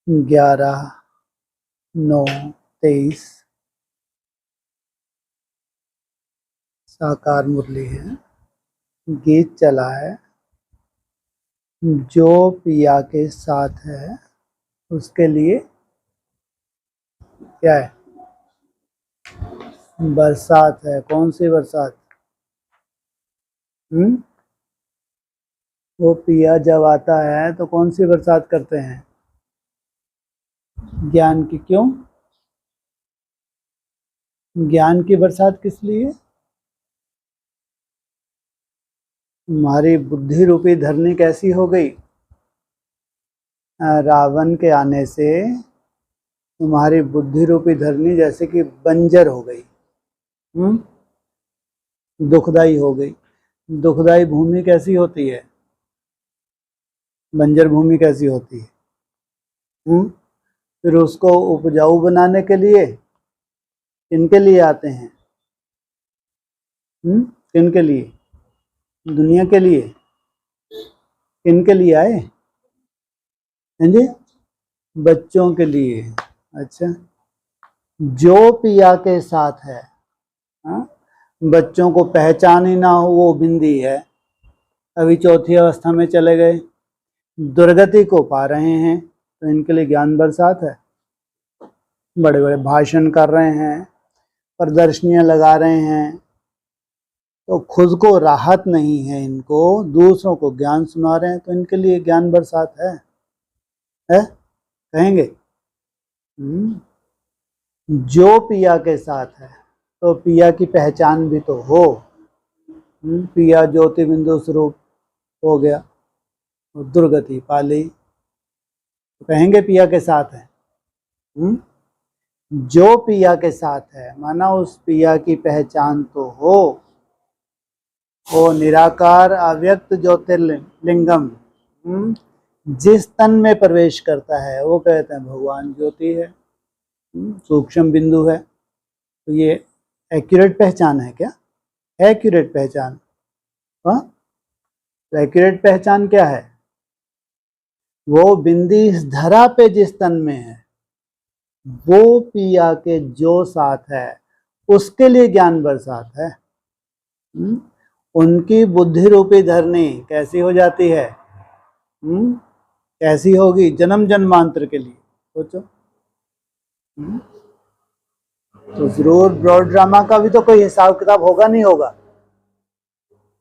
11/9/23 साकार मुरली है। गीत चला है, जो पिया के साथ है उसके लिए क्या है? बरसात है। कौन सी बरसात? वो पिया जब आता है तो कौन सी बरसात करते हैं? ज्ञान की। क्यों ज्ञान की बरसात किस लिए? तुम्हारी बुद्धि रूपी धरनी कैसी हो गई? रावण के आने से तुम्हारी बुद्धि रूपी धरनी जैसे कि बंजर हो गई, दुखदाई हो गई। दुखदाई भूमि कैसी होती है? बंजर भूमि कैसी होती है? फिर उसको उपजाऊ बनाने के लिए किनके लिए आते हैं? किनके लिए? दुनिया के लिए। किनके लिए आए? हैं जी? बच्चों के लिए। अच्छा, जो पिया के साथ है, बच्चों को पहचान ही ना हो वो बिंदी है। अभी चौथी अवस्था में चले गए, दुर्गति को पा रहे हैं, तो इनके लिए ज्ञान बरसात है। बड़े बड़े भाषण कर रहे हैं, प्रदर्शनियां लगा रहे हैं, तो खुद को राहत नहीं है, इनको दूसरों को ज्ञान सुना रहे हैं, तो इनके लिए ज्ञान बरसात है कहेंगे। जो पिया के साथ है तो पिया की पहचान भी तो हो। पिया ज्योति बिंदु स्वरूप हो गया, दुर्गति पा ली, तो कहेंगे पिया के साथ है। जो पिया के साथ है माना उस पिया की पहचान तो हो। वो निराकार अव्यक्त ज्योतिर्लिंगम जिस तन में प्रवेश करता है वो कहते हैं भगवान ज्योति है, सूक्ष्म बिंदु है। तो ये एक्यूरेट पहचान है क्या? एक्यूरेट पहचान। तो एक्यूरेट पहचान क्या है? वो बिंदी इस धरा पे जिस तन में है, वो पिया के जो साथ है उसके लिए ज्ञान बरसात है। उनकी बुद्धि रूपी धरनी कैसी हो जाती है? कैसी होगी? जन्म जन्मांतर के लिए सोचो। तो जरूर ब्रॉड ड्रामा का भी तो कोई हिसाब किताब होगा, नहीं होगा?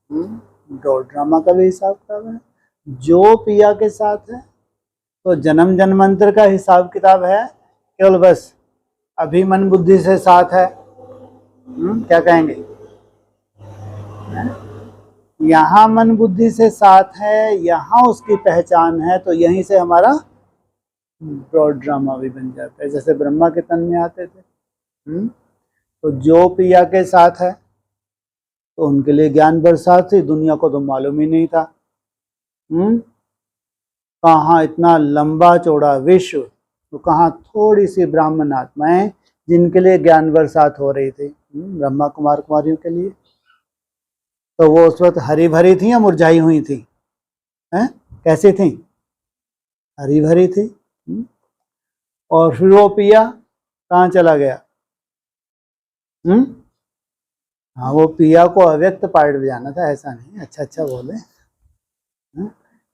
ब्रॉड ड्रामा का भी हिसाब किताब है। जो पिया के साथ है तो जन्म जन्मांतर का हिसाब किताब है, केवल बस अभी मन बुद्धि से साथ है। क्या कहेंगे? यहाँ मन बुद्धि से साथ है, यहाँ उसकी पहचान है, तो यहीं से हमारा ब्रॉड ड्रामा भी बन जाता है। जैसे ब्रह्मा के तन में आते थे, तो जो पिया के साथ है तो उनके लिए ज्ञान बरसात थी। दुनिया को तो मालूम ही नहीं था। कहाँ इतना लंबा चौड़ा विश्व, तो कहाँ थोड़ी सी ब्राह्मण आत्माएं जिनके लिए ज्ञान बरसात हो रही थी, ब्रह्मा कुमार कुमारियों के लिए। तो वो उस वक्त हरी भरी थी या मुरझाई हुई थी? कैसी थी? हरी भरी थी। और फिर वो पिया कहाँ चला गया? हाँ, वो पिया को अव्यक्त पार्ट बजाना था, ऐसा नहीं। अच्छा बोले,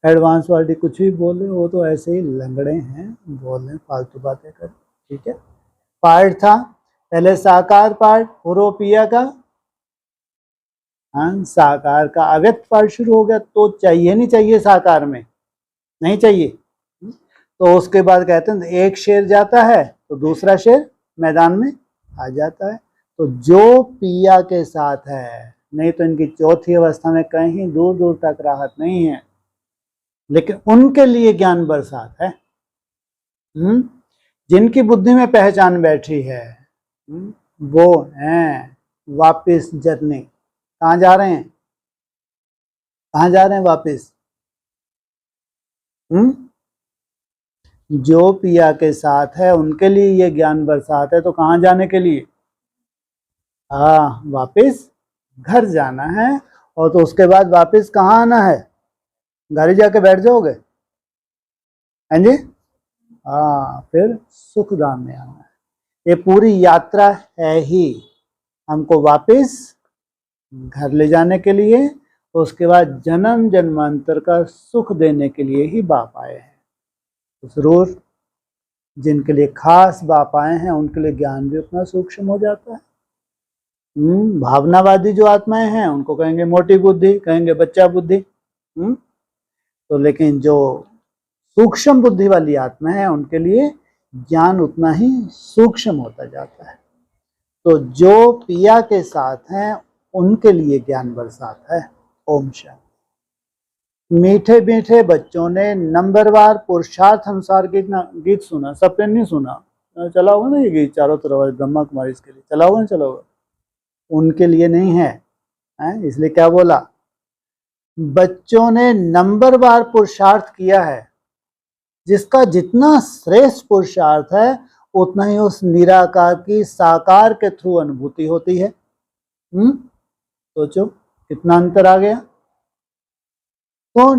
एडवांस वाली कुछ भी बोले, वो तो ऐसे ही लंगड़े हैं, बोले फालतू बातें कर। ठीक है, पार्ट था पहले साकार पार्ट, और वो पिया का साकार का अव्यक्त पार्ट शुरू हो गया। तो चाहिए नहीं चाहिए साकार में? नहीं चाहिए। तो उसके बाद कहते हैं एक शेर जाता है तो दूसरा शेर मैदान में आ जाता है। तो जो पिया के साथ है, नहीं तो इनकी चौथी अवस्था में कहीं दूर दूर तक राहत नहीं है, लेकिन उनके लिए ज्ञान बरसात है। जिनकी बुद्धि में पहचान बैठी है, वो हैं वापिस जरने। कहाँ जा रहे हैं? कहाँ जा रहे हैं वापिस? जो पिया के साथ है उनके लिए ये ज्ञान बरसात है। तो कहाँ जाने के लिए? वापिस घर जाना है। और तो उसके बाद वापिस कहाँ आना है? घर ही जाके बैठ जाओगे? हैं जी? हाँ, फिर सुख धाम में आना है। ये पूरी यात्रा है ही हमको वापस घर ले जाने के लिए, उसके बाद जन्म जन्मांतर का सुख देने के लिए ही बाप आए हैं। तो जरूर जिनके लिए खास बाप आए हैं उनके लिए ज्ञान भी उतना सूक्ष्म हो जाता है। भावनावादी जो आत्माएं हैं उनको कहेंगे मोटी बुद्धि, कहेंगे बच्चा बुद्धि। तो लेकिन जो सूक्ष्म बुद्धि वाली आत्मा है उनके लिए ज्ञान उतना ही सूक्ष्म होता जाता है। तो जो पिया के साथ हैं उनके लिए ज्ञान बरसात है। ओम शांति। मीठे मीठे बच्चों ने नंबरवार पुरुषार्थ अनुसार गीत सुना। सबने नहीं सुना, चला होगा ना ये गीत चारों तरफ ब्रह्मा कुमारी के लिए चला होगा ना, चला होगा। उनके लिए नहीं है, इसलिए क्या बोला, बच्चों ने नंबरवार पुरुषार्थ किया है। जिसका जितना श्रेष्ठ पुरुषार्थ है उतना ही उस निराकार की साकार के थ्रू अनुभूति होती है। सोचो कितना अंतर आ गया। तो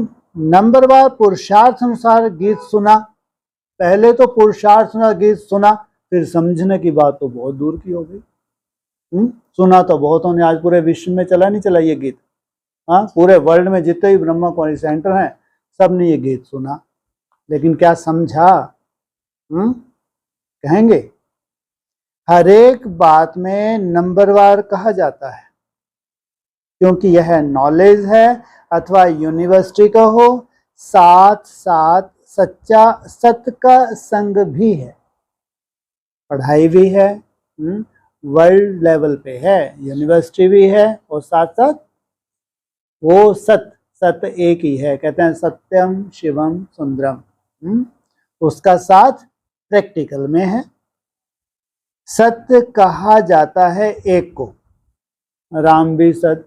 नंबरवार पुरुषार्थ अनुसार गीत सुना। पहले तो पुरुषार्थ अनुसार गीत सुना, फिर समझने की बात तो बहुत दूर की हो गई। सुना तो बहुतों ने, आज पूरे विश्व में चला नहीं चला ये गीत। हाँ, पूरे वर्ल्ड में जितने भी ब्रह्मा कुमारी सेंटर हैं सब ने ये गीत सुना, लेकिन क्या समझा? कहेंगे हर एक बात में नंबरवार कहा जाता है, क्योंकि यह नॉलेज है अथवा यूनिवर्सिटी का हो, साथ साथ सच्चा सत्य का संग भी है। पढ़ाई भी है, वर्ल्ड लेवल पे है, यूनिवर्सिटी भी है, और साथ साथ वो सत्य एक ही है। कहते हैं सत्यम शिवम सुंदरम। उसका साथ प्रैक्टिकल में है। सत्य कहा जाता है एक को। राम भी सत्य,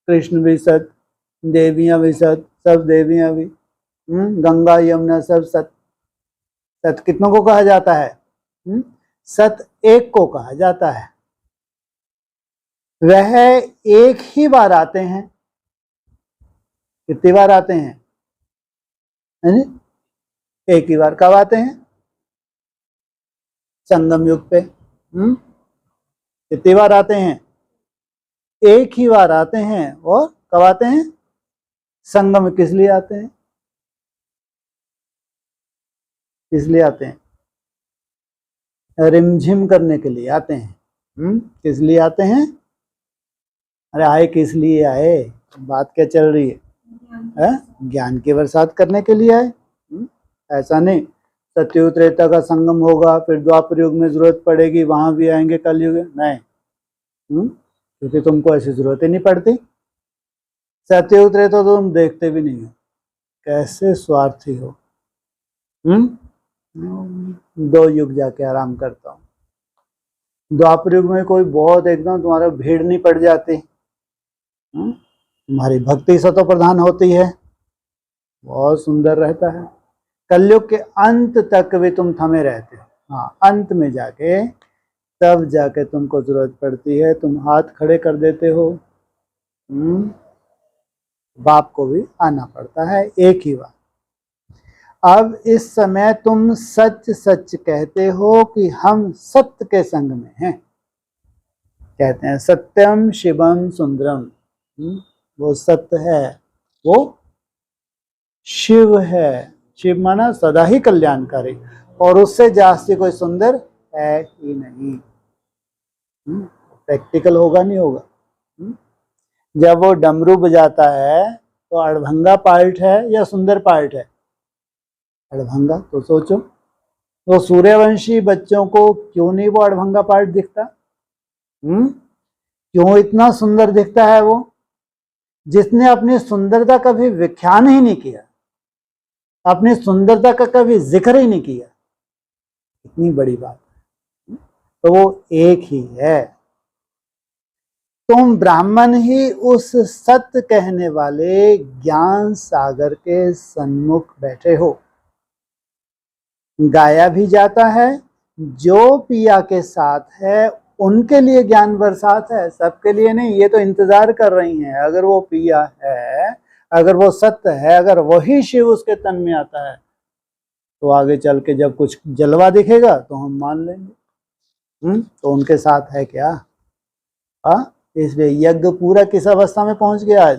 कृष्ण भी सत्य, देवियां भी सत्य, सब देवियां भी, गंगा यमुना सब सत्य। सत्य कितनों को कहा जाता है? सत्य एक को कहा जाता है। वह एक ही बार आते हैं। कितनी बार आते हैं? एक ही बार। कब आते हैं? संगम युग पे। कितनी बार आते हैं? एक ही बार आते हैं। और कब आते हैं? संगम। किस लिए आते हैं? किस लिए आते हैं? रिमझिम करने के लिए आते हैं। किस लिए आते हैं? अरे आए किस लिए आए? बात क्या चल रही है? ज्ञान की बरसात करने के लिए आए। ऐसा नहीं सत्ययुग त्रेता का संगम होगा फिर द्वापर युग में जरूरत पड़ेगी वहां भी आएंगे कलयुग, नहीं। क्योंकि तुमको ऐसी जरूरत ही नहीं पड़ती। सत्ययुग त्रेता तो तुम देखते भी नहीं हो। कैसे स्वार्थी हो। 2 युग जाके आराम करता हूँ। द्वापर युग में कोई बहुत एकदम तुम्हारा भीड़ नहीं पड़ जाती, तुम्हारी भक्ति सतो प्रधान होती है, बहुत सुंदर रहता है। कलयुग के अंत तक भी तुम थमे रहते हो। हाँ, अंत में जाके तब जाके तुमको जरूरत पड़ती है, तुम हाथ खड़े कर देते हो। बाप को भी आना पड़ता है एक ही बार। अब इस समय तुम सच सच कहते हो कि हम सत्य के संग में हैं। कहते हैं सत्यम शिवम सुंदरम। वो सत्य है, वो शिव है। शिव माना सदा ही कल्याणकारी, और उससे जास्ती कोई सुंदर है ही नहीं। प्रैक्टिकल होगा नहीं होगा। जब वो डमरू बजाता है तो अड़भंगा पार्ट है या सुंदर पार्ट है? अड़भंगा। तो सोचो तो सूर्यवंशी बच्चों को क्यों नहीं वो अड़भंगा पार्ट दिखता? क्यों इतना सुंदर दिखता है वो? जिसने अपनी सुंदरता का भी व्याख्यान ही नहीं किया, अपनी सुंदरता का कभी जिक्र ही नहीं किया। इतनी बड़ी बात। तो वो एक ही है। तुम ब्राह्मण ही उस सत्य कहने वाले ज्ञान सागर के सन्मुख बैठे हो। गाया भी जाता है, जो पिया के साथ है उनके लिए ज्ञान बरसात है, सबके लिए नहीं। ये तो इंतजार कर रही हैं। अगर वो पिया है, अगर वो सत्य है, अगर वही शिव उसके तन में आता है तो आगे चल के जब कुछ जलवा दिखेगा तो हम मान लेंगे। तो उनके साथ है क्या? इसलिए यज्ञ पूरा किस अवस्था में पहुंच गया? आज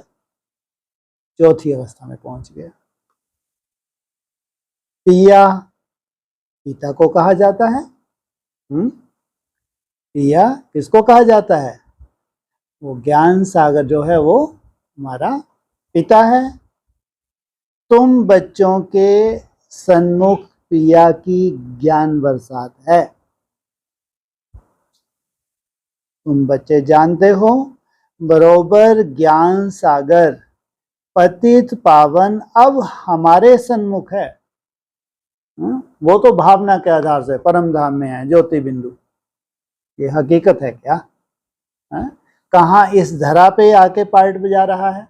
चौथी अवस्था में पहुंच गया। पिया, पिता को कहा जाता है। पिया किसको कहा जाता है? वो ज्ञान सागर जो है वो हमारा पिता है। तुम बच्चों के सन्मुख पिया की ज्ञान बरसात है। तुम बच्चे जानते हो बरोबर ज्ञान सागर पतित पावन अब हमारे सन्मुख है। वो तो भावना के आधार से परम धाम में है, ज्योति बिंदु। ये हकीकत है क्या? कहाँ इस धरा पे आके पार्ट बजा रहा है?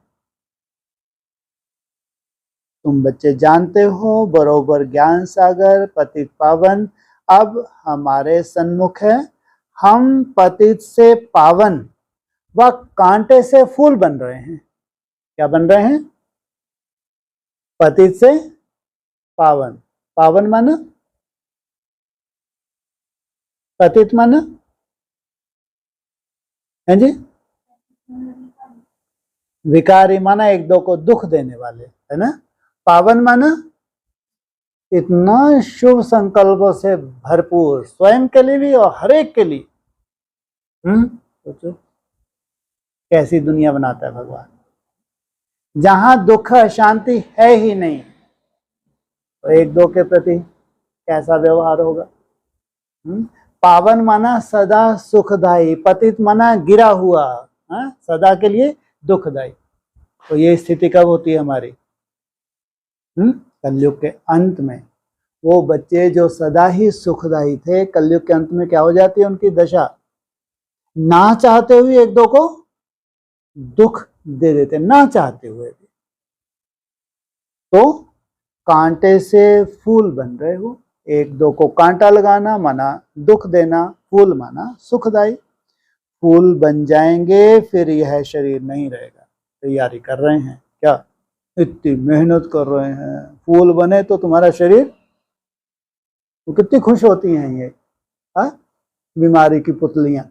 तुम बच्चे जानते हो बरोबर ज्ञान सागर पतित पावन अब हमारे सन्मुख है। हम पतित से पावन व कांटे से फूल बन रहे हैं। क्या बन रहे हैं? पतित से पावन। पावन माना? पतित माना? है जी? विकारी माना एक दो को दुख देने वाले, है ना? पावन माना इतना शुभ संकल्पों से भरपूर, स्वयं के लिए भी और हर एक के लिए। सोचो कैसी दुनिया बनाता है भगवान। जहां दुख अशांति है ही नहीं तो एक दो के प्रति कैसा व्यवहार होगा? पावन माना सदा सुखदायी, पतित माना गिरा हुआ, सदा के लिए दुखदायी। तो ये स्थिति कब होती है हमारी? कलयुग के अंत में। वो बच्चे जो सदा ही सुखदायी थे, कलयुग के अंत में क्या हो जाती है उनकी दशा? ना चाहते हुए एक दो को दुख दे देते, ना चाहते हुए भी। तो कांटे से फूल बन रहे हो। एक दो को कांटा लगाना माना दुख देना, फूल माना सुखदायी। फूल बन जाएंगे फिर यह शरीर नहीं रहेगा। तैयारी कर रहे हैं क्या? इतनी मेहनत कर रहे हैं, फूल बने तो तुम्हारा शरीर। तो कितनी खुश होती हैं ये बीमारी की पुतलियां।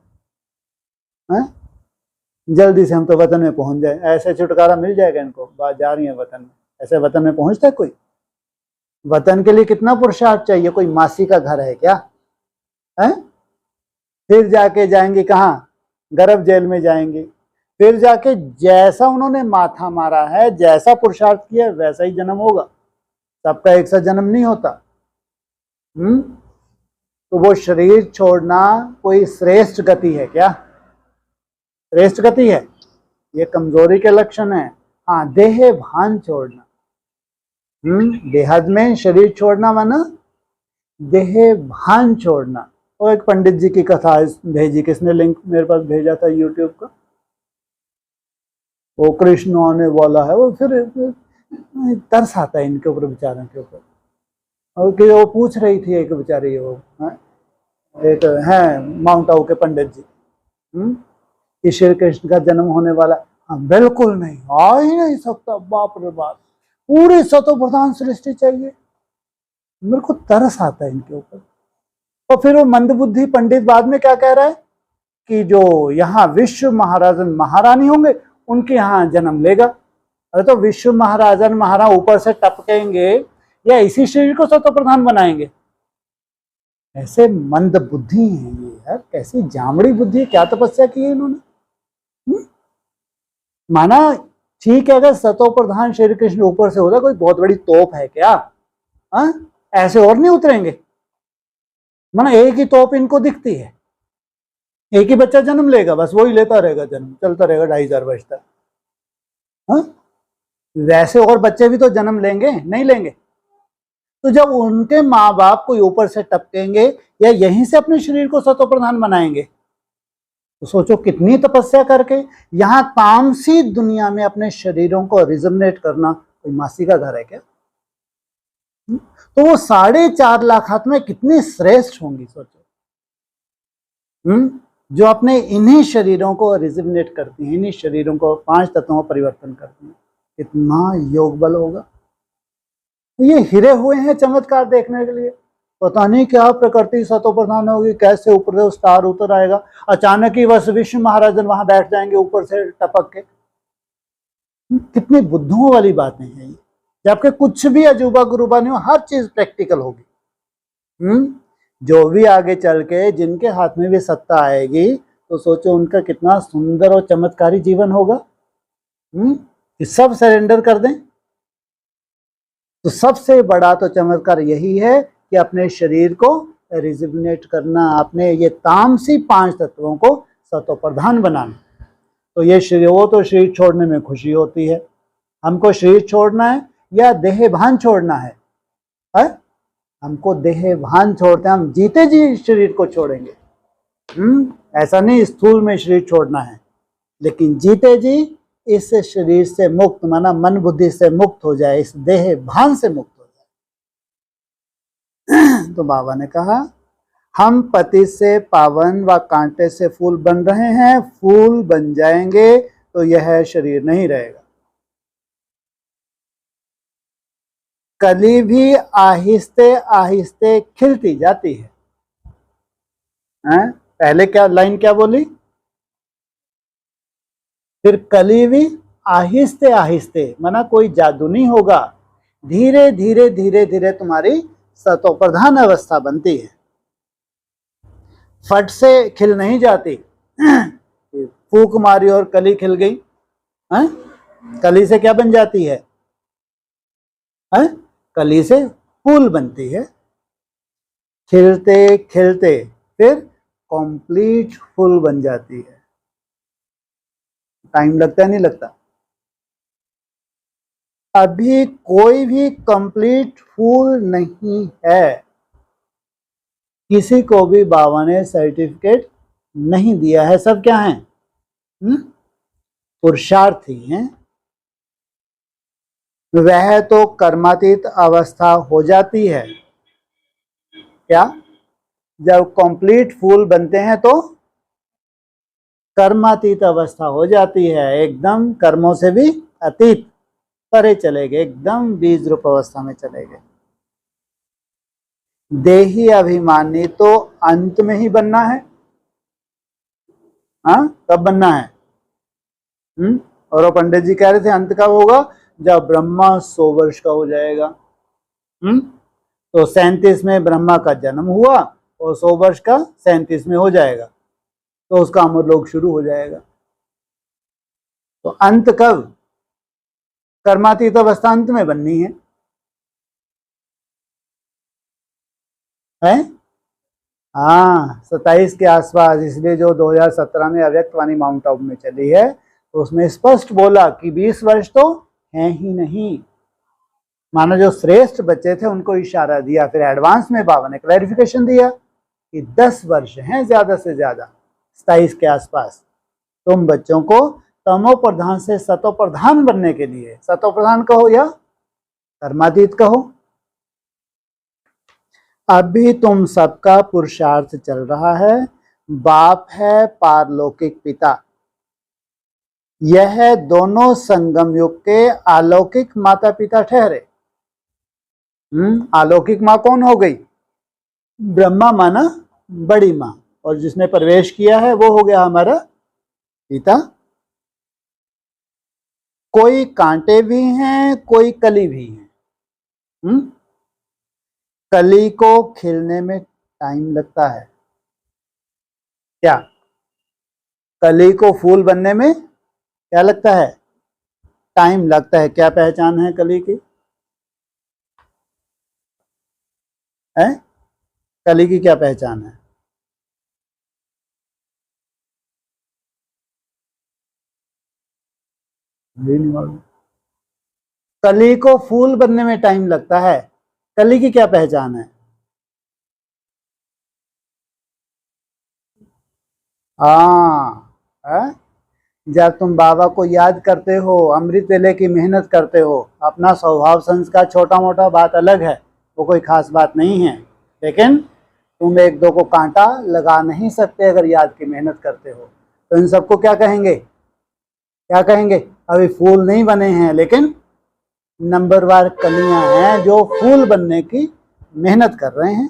जल्दी से हम तो वतन में पहुंच जाए, ऐसे छुटकारा मिल जाएगा इनको। बात जा रही है वतन में, ऐसे वतन में पहुंचता है कोई? वतन के लिए कितना पुरुषार्थ चाहिए? कोई मासी का घर है क्या? फिर जाके जाएंगे कहाँ? गर्भ जेल में जाएंगे। फिर जाके जैसा उन्होंने माथा मारा है, जैसा पुरुषार्थ किया वैसा ही जन्म होगा। सबका एक सा जन्म नहीं होता। तो वो शरीर छोड़ना कोई श्रेष्ठ गति है क्या? श्रेष्ठ गति है? ये कमजोरी के लक्षण है। हाँ, देह भान छोड़ना। देहाद में शरीर छोड़ना माना देह भान छोड़ना। और एक पंडित जी की कथा भेजी, किसने लिंक मेरे पास भेजा था यूट्यूब का? वो कृष्ण आने वाला है। वो फिर तरस आता है इनके ऊपर, बेचारों के ऊपर। और कि वो पूछ रही थी एक बेचारी, वो एक है माउंट आबू के पंडित जी, कि श्री कृष्ण का जन्म होने वाला। हाँ, बिल्कुल नहीं, आ ही नहीं सकता। बाप रे बाप, पूरी सतो प्रधान सृष्टि चाहिए। मेरे को तरस आता है इनके ऊपर। और फिर वो मंदबुद्धि पंडित बाद में क्या कह रहा है कि जो यहाँ विश्व महाराजन महारानी होंगे उनके यहाँ जन्म लेगा। अरे तो विश्व महाराजन महाराणा ऊपर से टपकेंगे या इसी शरीर को सतो प्रधान बनाएंगे? ऐसे मंद बुद्धि है ये यार, कैसी जामड़ी बुद्धि। क्या तपस्या की है इन्होंने? माना ठीक है, अगर सतो प्रधान श्री कृष्ण ऊपर से होता, कोई बहुत बड़ी तोप है क्या? ऐसे और नहीं उतरेंगे। माना एक ही तोप इनको दिखती है, एक ही बच्चा जन्म लेगा, बस वही लेता रहेगा, जन्म चलता रहेगा 2500 वर्ष तक। वैसे और बच्चे भी तो जन्म लेंगे, नहीं लेंगे? तो जब उनके माँ बाप को ऊपर से टपकेंगे या यहीं से अपने शरीर को सतो प्रधान बनाएंगे, तो सोचो कितनी तपस्या करके यहाँ तामसी दुनिया में अपने शरीरों को रिजनेट करना कोई मासी का घर है क्या? तो वो 4.5 लाख आत्माएं कितनी श्रेष्ठ होंगी सोचो, जो अपने इन्हीं शरीरों को रिजनेट करती हैं, इन्हीं शरीरों को 5 तत्वों में परिवर्तन करती हैं। कितना योग बल होगा। ये हिरे हुए हैं चमत्कार देखने के लिए। पता नहीं क्या प्रकृति सतो प्रधान होगी, कैसे ऊपर से स्टार उतर आएगा, अचानक ही बस विष्णु महाराजन वहां बैठ जाएंगे ऊपर से टपक के। कितनी बुद्धुओं वाली बातें हैं ये, जबकि कुछ भी अजूबा गुरुबा नहीं हो, हर चीज प्रैक्टिकल होगी। जो भी आगे चल के जिनके हाथ में भी सत्ता आएगी तो सोचो उनका कितना सुंदर और चमत्कारी जीवन होगा। कि सब सरेंडर कर दें। तो सबसे बड़ा तो चमत्कार यही है कि अपने शरीर को रिजुविनेट करना, अपने ये तामसी 5 तत्वों को सतो प्रधान बनाना। तो ये शरीर, वो तो शरीर छोड़ने में खुशी होती है, हमको शरीर छोड़ना है या देह भान छोड़ना है? हमको देह भान छोड़ते हैं, हम जीते जी शरीर को छोड़ेंगे। ऐसा नहीं स्थूल में शरीर छोड़ना है, लेकिन जीते जी इस शरीर से मुक्त, माना मन बुद्धि से मुक्त हो जाए, इस देह भान से मुक्त हो जाए। तो बाबा ने कहा हम पति से पावन व कांटे से फूल बन रहे हैं, फूल बन जाएंगे तो यह शरीर नहीं रहेगा। कली भी आहिस्ते आहिस्ते खिलती जाती है। पहले क्या लाइन क्या बोली? फिर कली भी आहिस्ते आहिस्ते, माना कोई जादू नहीं होगा, धीरे धीरे धीरे धीरे तुम्हारी सतो प्रधान अवस्था बनती है, फट से खिल नहीं जाती। फूक मारी और कली खिल गई। कली से क्या बन जाती है? कली से फूल बनती है। खिलते खिलते फिर कंप्लीट फूल बन जाती है। टाइम लगता है नहीं लगता? अभी कोई भी कंप्लीट फूल नहीं है, किसी को भी बाबा ने सर्टिफिकेट नहीं दिया है। सब क्या हैं? पुरुषार्थी हैं। वह तो कर्मातीत अवस्था हो जाती है। क्या? जब कंप्लीट फूल बनते हैं तो कर्मातीत अवस्था हो जाती है, एकदम कर्मों से भी अतीत, परे चले गए, एकदम बीज रूप अवस्था में चले गए। देही अभिमानी तो अंत में ही बनना है। कब बनना है? और वो पंडित जी कह रहे थे अंत कब होगा? जब ब्रह्मा 100 वर्ष का हो जाएगा। तो 37 में ब्रह्मा का जन्म हुआ और 100 वर्ष का 37 में हो जाएगा, तो उसका अमरलोक शुरू हो जाएगा। तो अंत कब? कर्मातीत अवस्था अंत में बननी है। हाँ, 27 के आसपास। इसलिए जो 2017 में अव्यक्त वाणी माउंट आबू में चली है, तो उसमें स्पष्ट बोला कि 20 वर्ष तो हैं ही नहीं। माना जो श्रेष्ठ बच्चे थे उनको इशारा दिया, फिर एडवांस में बाबा ने क्लैरिफिकेशन दिया कि 10 वर्ष हैं ज्यादा से ज्यादा, 27 के आसपास। तुम बच्चों को तमो प्रधान से सतो प्रधान बनने के लिए, सतो प्रधान कहो या कर्मातीत कहो, अभी तुम सबका पुरुषार्थ चल रहा है। बाप है पारलौकिक पिता, यह दोनों संगम युग के अलौकिक माता पिता ठहरे। अलौकिक माँ कौन हो गई? ब्रह्मा माना बड़ी माँ, और जिसने प्रवेश किया है वो हो गया हमारा पिता। कोई कांटे भी हैं, कोई कली भी हैं। कली को खिलने में टाइम लगता है। क्या? कली को फूल बनने में क्या लगता है? टाइम लगता है। क्या पहचान है कली की? कली की क्या पहचान है? नहीं मालूम। कली को फूल बनने में टाइम लगता है। कली की क्या पहचान है? हाँ, जब तुम बाबा को याद करते हो, अमृत वेले की मेहनत करते हो, अपना स्वभाव संस्कार छोटा मोटा बात अलग है, वो कोई खास बात नहीं है, लेकिन तुम एक दो को कांटा लगा नहीं सकते अगर याद की मेहनत करते हो। तो इन सबको क्या कहेंगे? क्या कहेंगे? अभी फूल नहीं बने हैं, लेकिन नंबरवार कलियां हैं जो फूल बनने की मेहनत कर रहे हैं।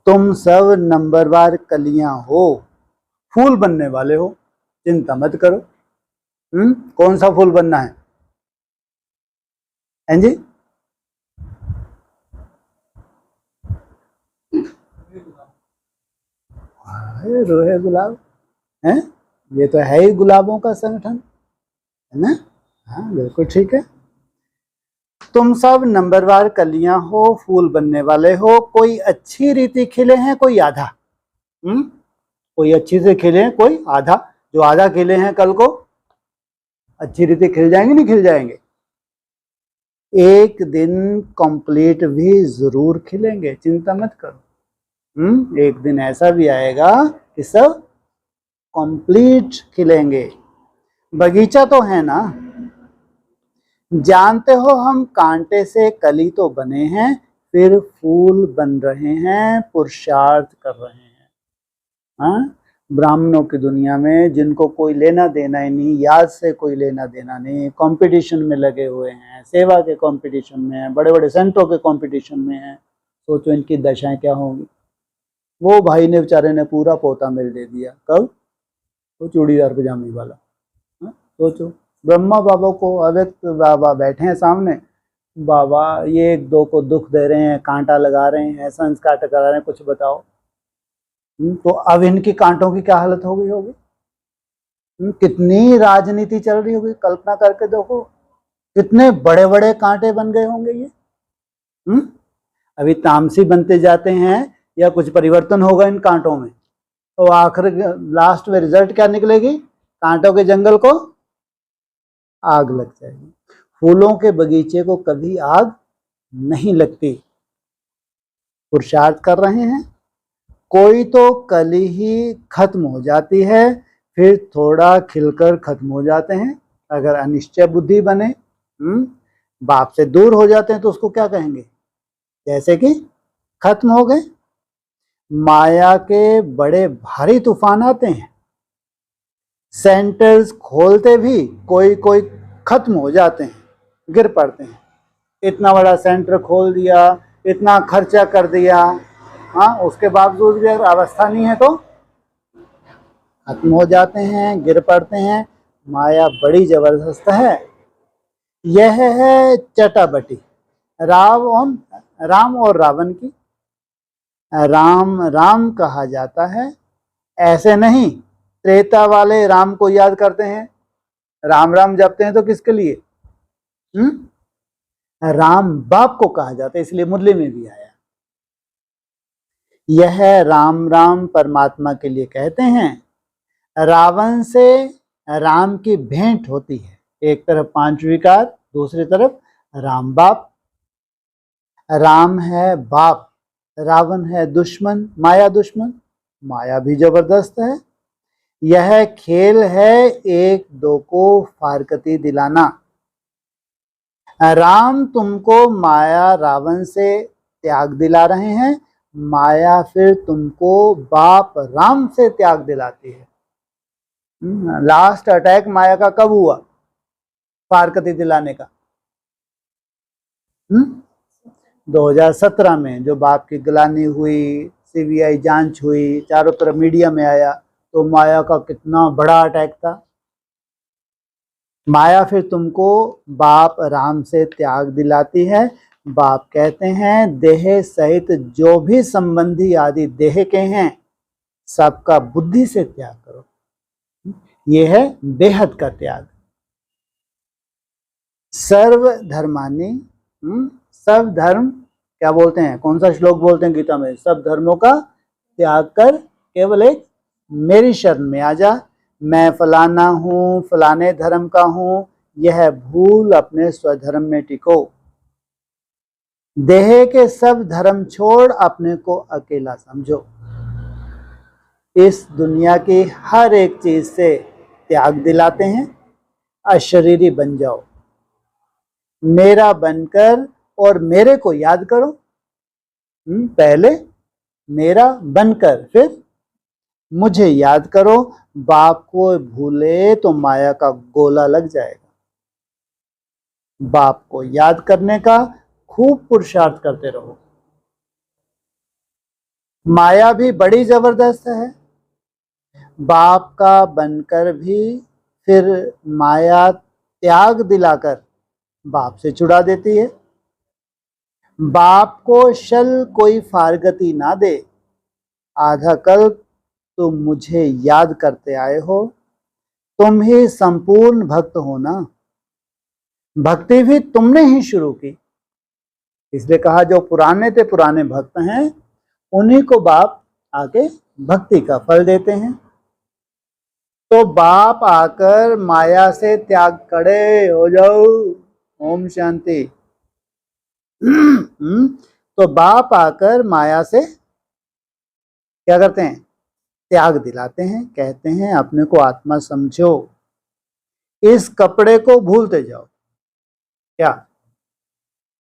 तुम सब नंबरवार कलियां हो, फूल बनने वाले हो, चिंता मत करो। कौन सा फूल बनना है? हैं जी? रोहे गुलाब हैं, ये तो है ही गुलाबों का संगठन, है ना? हाँ बिल्कुल ठीक है। तुम सब नंबरवार कलियां हो, फूल बनने वाले हो, कोई अच्छी रीति खिले हैं, कोई आधा। कोई अच्छी से खिले हैं, कोई आधा। जो आधा खिले हैं कल को अच्छी रीति खिल जाएंगे, नहीं खिल जाएंगे? एक दिन कंप्लीट भी जरूर खिलेंगे, चिंता मत करो। एक दिन ऐसा भी आएगा कि सब कंप्लीट खिलेंगे। बगीचा तो है ना, जानते हो हम कांटे से कली तो बने हैं, फिर फूल बन रहे हैं, पुरुषार्थ कर रहे हैं। हाँ, ब्राह्मणों की दुनिया में जिनको कोई लेना देना ही नहीं, याद से कोई लेना देना नहीं, कंपटीशन में लगे हुए हैं, सेवा के कंपटीशन में हैं, बड़े बड़े संतों के कंपटीशन में हैं। सोचो इनकी दशाएं क्या होंगी। वो भाई ने बेचारे ने पूरा पोता मिल दे दिया। कब? वो चूड़ीदार पजामी वाला। सोचो, ब्रह्मा बाबा को अव्यक्त बाबा बैठे हैं सामने, बाबा ये एक दो को दुख दे रहे हैं, कांटा लगा रहे हैं, संस्कार करा रहे हैं, कुछ बताओ। तो अब इनकी कांटों की क्या हालत हो गई होगी? कितनी राजनीति चल रही होगी, कल्पना करके देखो, कितने बड़े बड़े कांटे बन गए होंगे ये। अभी तामसी बनते जाते हैं या कुछ परिवर्तन होगा इन कांटों में, तो आखिर लास्ट में रिजल्ट क्या निकलेगी? कांटों के जंगल को आग लग जाएगी। फूलों के बगीचे को कभी आग नहीं लगती। पुरुषार्थ कर रहे हैं, कोई तो कली ही खत्म हो जाती है, फिर थोड़ा खिलकर खत्म हो जाते हैं। अगर अनिश्चय बुद्धि बने, बाप से दूर हो जाते हैं, तो उसको क्या कहेंगे? जैसे कि खत्म हो गए। माया के बड़े भारी तूफान आते हैं, सेंटर्स खोलते भी कोई कोई खत्म हो जाते हैं, गिर पड़ते हैं। इतना बड़ा सेंटर खोल दिया, इतना खर्चा कर दिया, हाँ, उसके बावजूद भी अगर अवस्था नहीं है तो खत्म हो जाते हैं, गिर पड़ते हैं। माया बड़ी जबरदस्त है। यह है चटाबटी राम और रावण की। राम राम कहा जाता है, ऐसे नहीं त्रेता वाले राम को याद करते हैं, राम राम जपते हैं, तो किसके लिए? राम बाप को कहा जाता है, इसलिए मुरली में भी आया। यह राम राम परमात्मा के लिए कहते हैं। रावण से राम की भेंट होती है, एक तरफ पांच विकार, दूसरी तरफ राम बाप। राम है बाप, रावण है दुश्मन, माया दुश्मन। माया भी जबरदस्त है। यह खेल है एक दो को फारकती दिलाना। राम तुमको माया रावण से त्याग दिला रहे हैं, माया फिर तुमको बाप राम से त्याग दिलाती है। लास्ट अटैक माया का कब हुआ फारकती दिलाने का? 2017 में, जो बाप की गिलानी हुई, सीबीआई जांच हुई, चारों तरफ मीडिया में आया, तो माया का कितना बड़ा अटैक था। माया फिर तुमको बाप राम से त्याग दिलाती है। बाप कहते हैं देह सहित जो भी संबंधी आदि देह के हैं, सबका बुद्धि से त्याग करो। यह है बेहद का त्याग। सर्व धर्मानि, सब धर्म क्या बोलते हैं, कौन सा श्लोक बोलते हैं गीता में? सब धर्मों का त्याग कर केवल एक मेरी शरण में आ जा। मैं फलाना हूं, फलाने धर्म का हूं, यह भूल अपने स्वधर्म में टिको। देह के सब धर्म छोड़ अपने को अकेला समझो। इस दुनिया की हर एक चीज से त्याग दिलाते हैं, अशरीरी बन जाओ, मेरा बनकर और मेरे को याद करो। पहले मेरा बनकर, फिर मुझे याद करो। बाप को भूले तो माया का गोला लग जाएगा। बाप को याद करने का खूब पुरुषार्थ करते रहो। माया भी बड़ी जबरदस्त है, बाप का बनकर भी फिर माया त्याग दिलाकर बाप से छुड़ा देती है। बाप को शल कोई फारगती ना दे, आधा कल तुम मुझे याद करते आए हो, तुम ही संपूर्ण भक्त हो ना। भक्ति भी तुमने ही शुरू की, इसलिए कहा जो पुराने थे पुराने भक्त हैं उन्हीं को बाप आके भक्ति का फल देते हैं। तो बाप आकर माया से त्याग खड़े हो जाओ। ओम शांति। तो बाप आकर माया से क्या करते हैं? त्याग दिलाते हैं, कहते हैं अपने को आत्मा समझो, इस कपड़े को भूलते जाओ। क्या?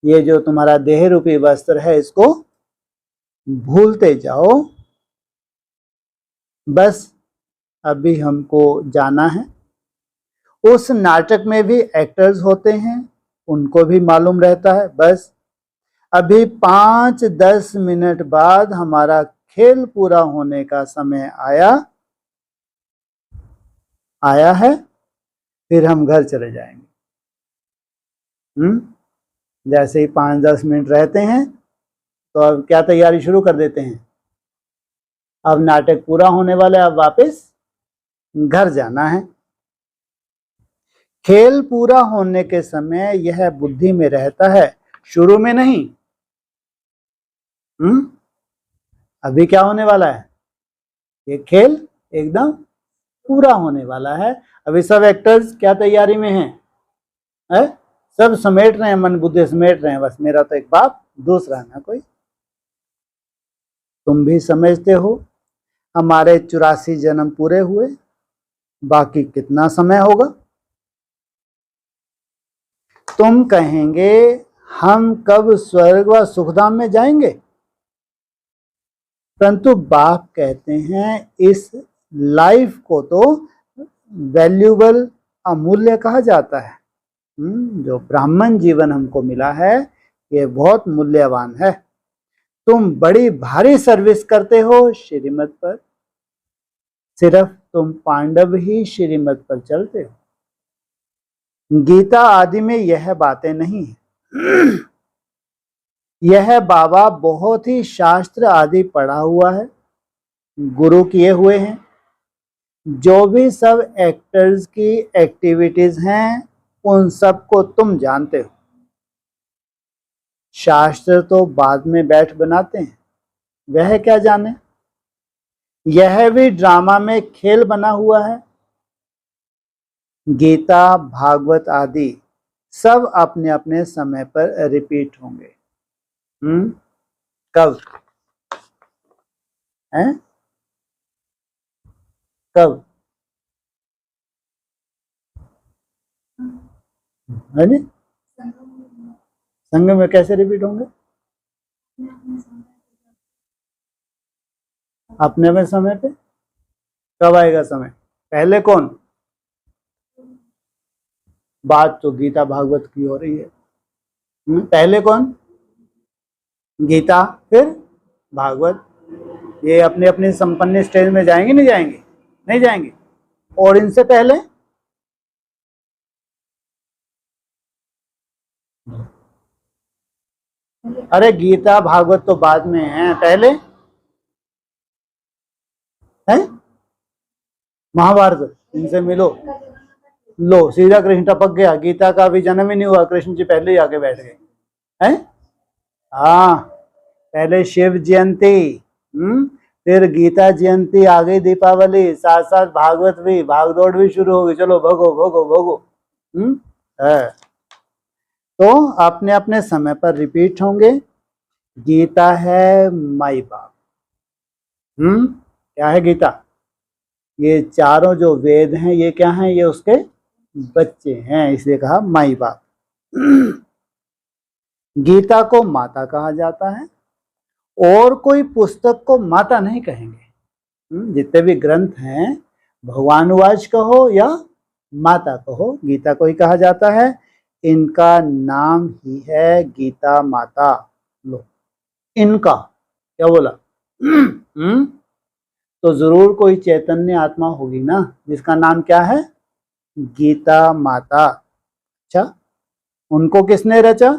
ये जो तुम्हारा देह रूपी वस्त्र है इसको भूलते जाओ। बस अभी हमको जाना है। उस नाटक में भी एक्टर्स होते हैं, उनको भी मालूम रहता है बस अभी 5-10 मिनट बाद हमारा खेल पूरा होने का समय आया है, फिर हम घर चले जाएंगे। जैसे ही 5-10 मिनट रहते हैं तो अब क्या तैयारी शुरू कर देते हैं, अब नाटक पूरा होने वाला है, अब वापस घर जाना है। खेल पूरा होने के समय यह बुद्धि में रहता है, शुरू में नहीं। अभी क्या होने वाला है? ये खेल एकदम पूरा होने वाला है। अभी सब एक्टर्स क्या तैयारी में हैं? सब समेट रहे हैं, मन बुद्धि समेट रहे हैं, बस मेरा तो एक बाप, दूसरा ना कोई। तुम भी समझते हो हमारे 84 जन्म पूरे हुए, बाकी कितना समय होगा? तुम कहेंगे हम कब स्वर्ग व सुखधाम में जाएंगे, परंतु बाप कहते हैं इस लाइफ को तो वैल्यूबल, अमूल्य कहा जाता है। जो ब्राह्मण जीवन हमको मिला है ये बहुत मूल्यवान है। तुम बड़ी भारी सर्विस करते हो श्रीमत पर, सिर्फ तुम पांडव ही श्रीमत पर चलते हो। गीता आदि में यह बातें नहीं है। यह बाबा बहुत ही शास्त्र आदि पढ़ा हुआ है, गुरु किए हुए हैं। जो भी सब एक्टर्स की एक्टिविटीज हैं उन सबको तुम जानते हो। शास्त्र तो बाद में बैठ बनाते हैं, वह क्या जाने। यह भी ड्रामा में खेल बना हुआ है। गीता, भागवत आदि सब अपने अपने समय पर रिपीट होंगे। कब है? कब है नी? संग में कैसे रिपीट होंगे? अपने में समय पे। कब आएगा समय? पहले कौन? बात तो गीता भागवत की हो रही है। पहले कौन? गीता, फिर भागवत। ये अपने अपने संपन्न स्टेज में जाएंगे नहीं जाएंगे? नहीं जाएंगे। और इनसे पहले अरे गीता भागवत तो बाद में है, पहले है महाभारत। इनसे मिलो, लो सीधा कृष्ण टपक गया। गीता का अभी जन्म ही नहीं हुआ, कृष्ण जी पहले ही आके बैठ गए हैं। हाँ, पहले शिव जयंती, फिर गीता जयंती, आ गई दीपावली, साथ साथ भागवत भी, भागदौड़ भी शुरू होगी। चलो भगो भगो भगो। है तो अपने अपने समय पर रिपीट होंगे। गीता है माई बाप। क्या है गीता? ये चारों जो वेद हैं ये क्या हैं? ये उसके बच्चे हैं, इसलिए कहा माई बाप। गीता को माता कहा जाता है, और कोई पुस्तक को माता नहीं कहेंगे। जितने भी ग्रंथ हैं, भगवानुवाच कहो या माता कहो, गीता को ही कहा जाता है। इनका नाम ही है गीता माता। लो, इनका क्या बोला? तो जरूर कोई चैतन्य आत्मा होगी ना जिसका नाम क्या है? गीता माता। अच्छा, उनको किसने रचा?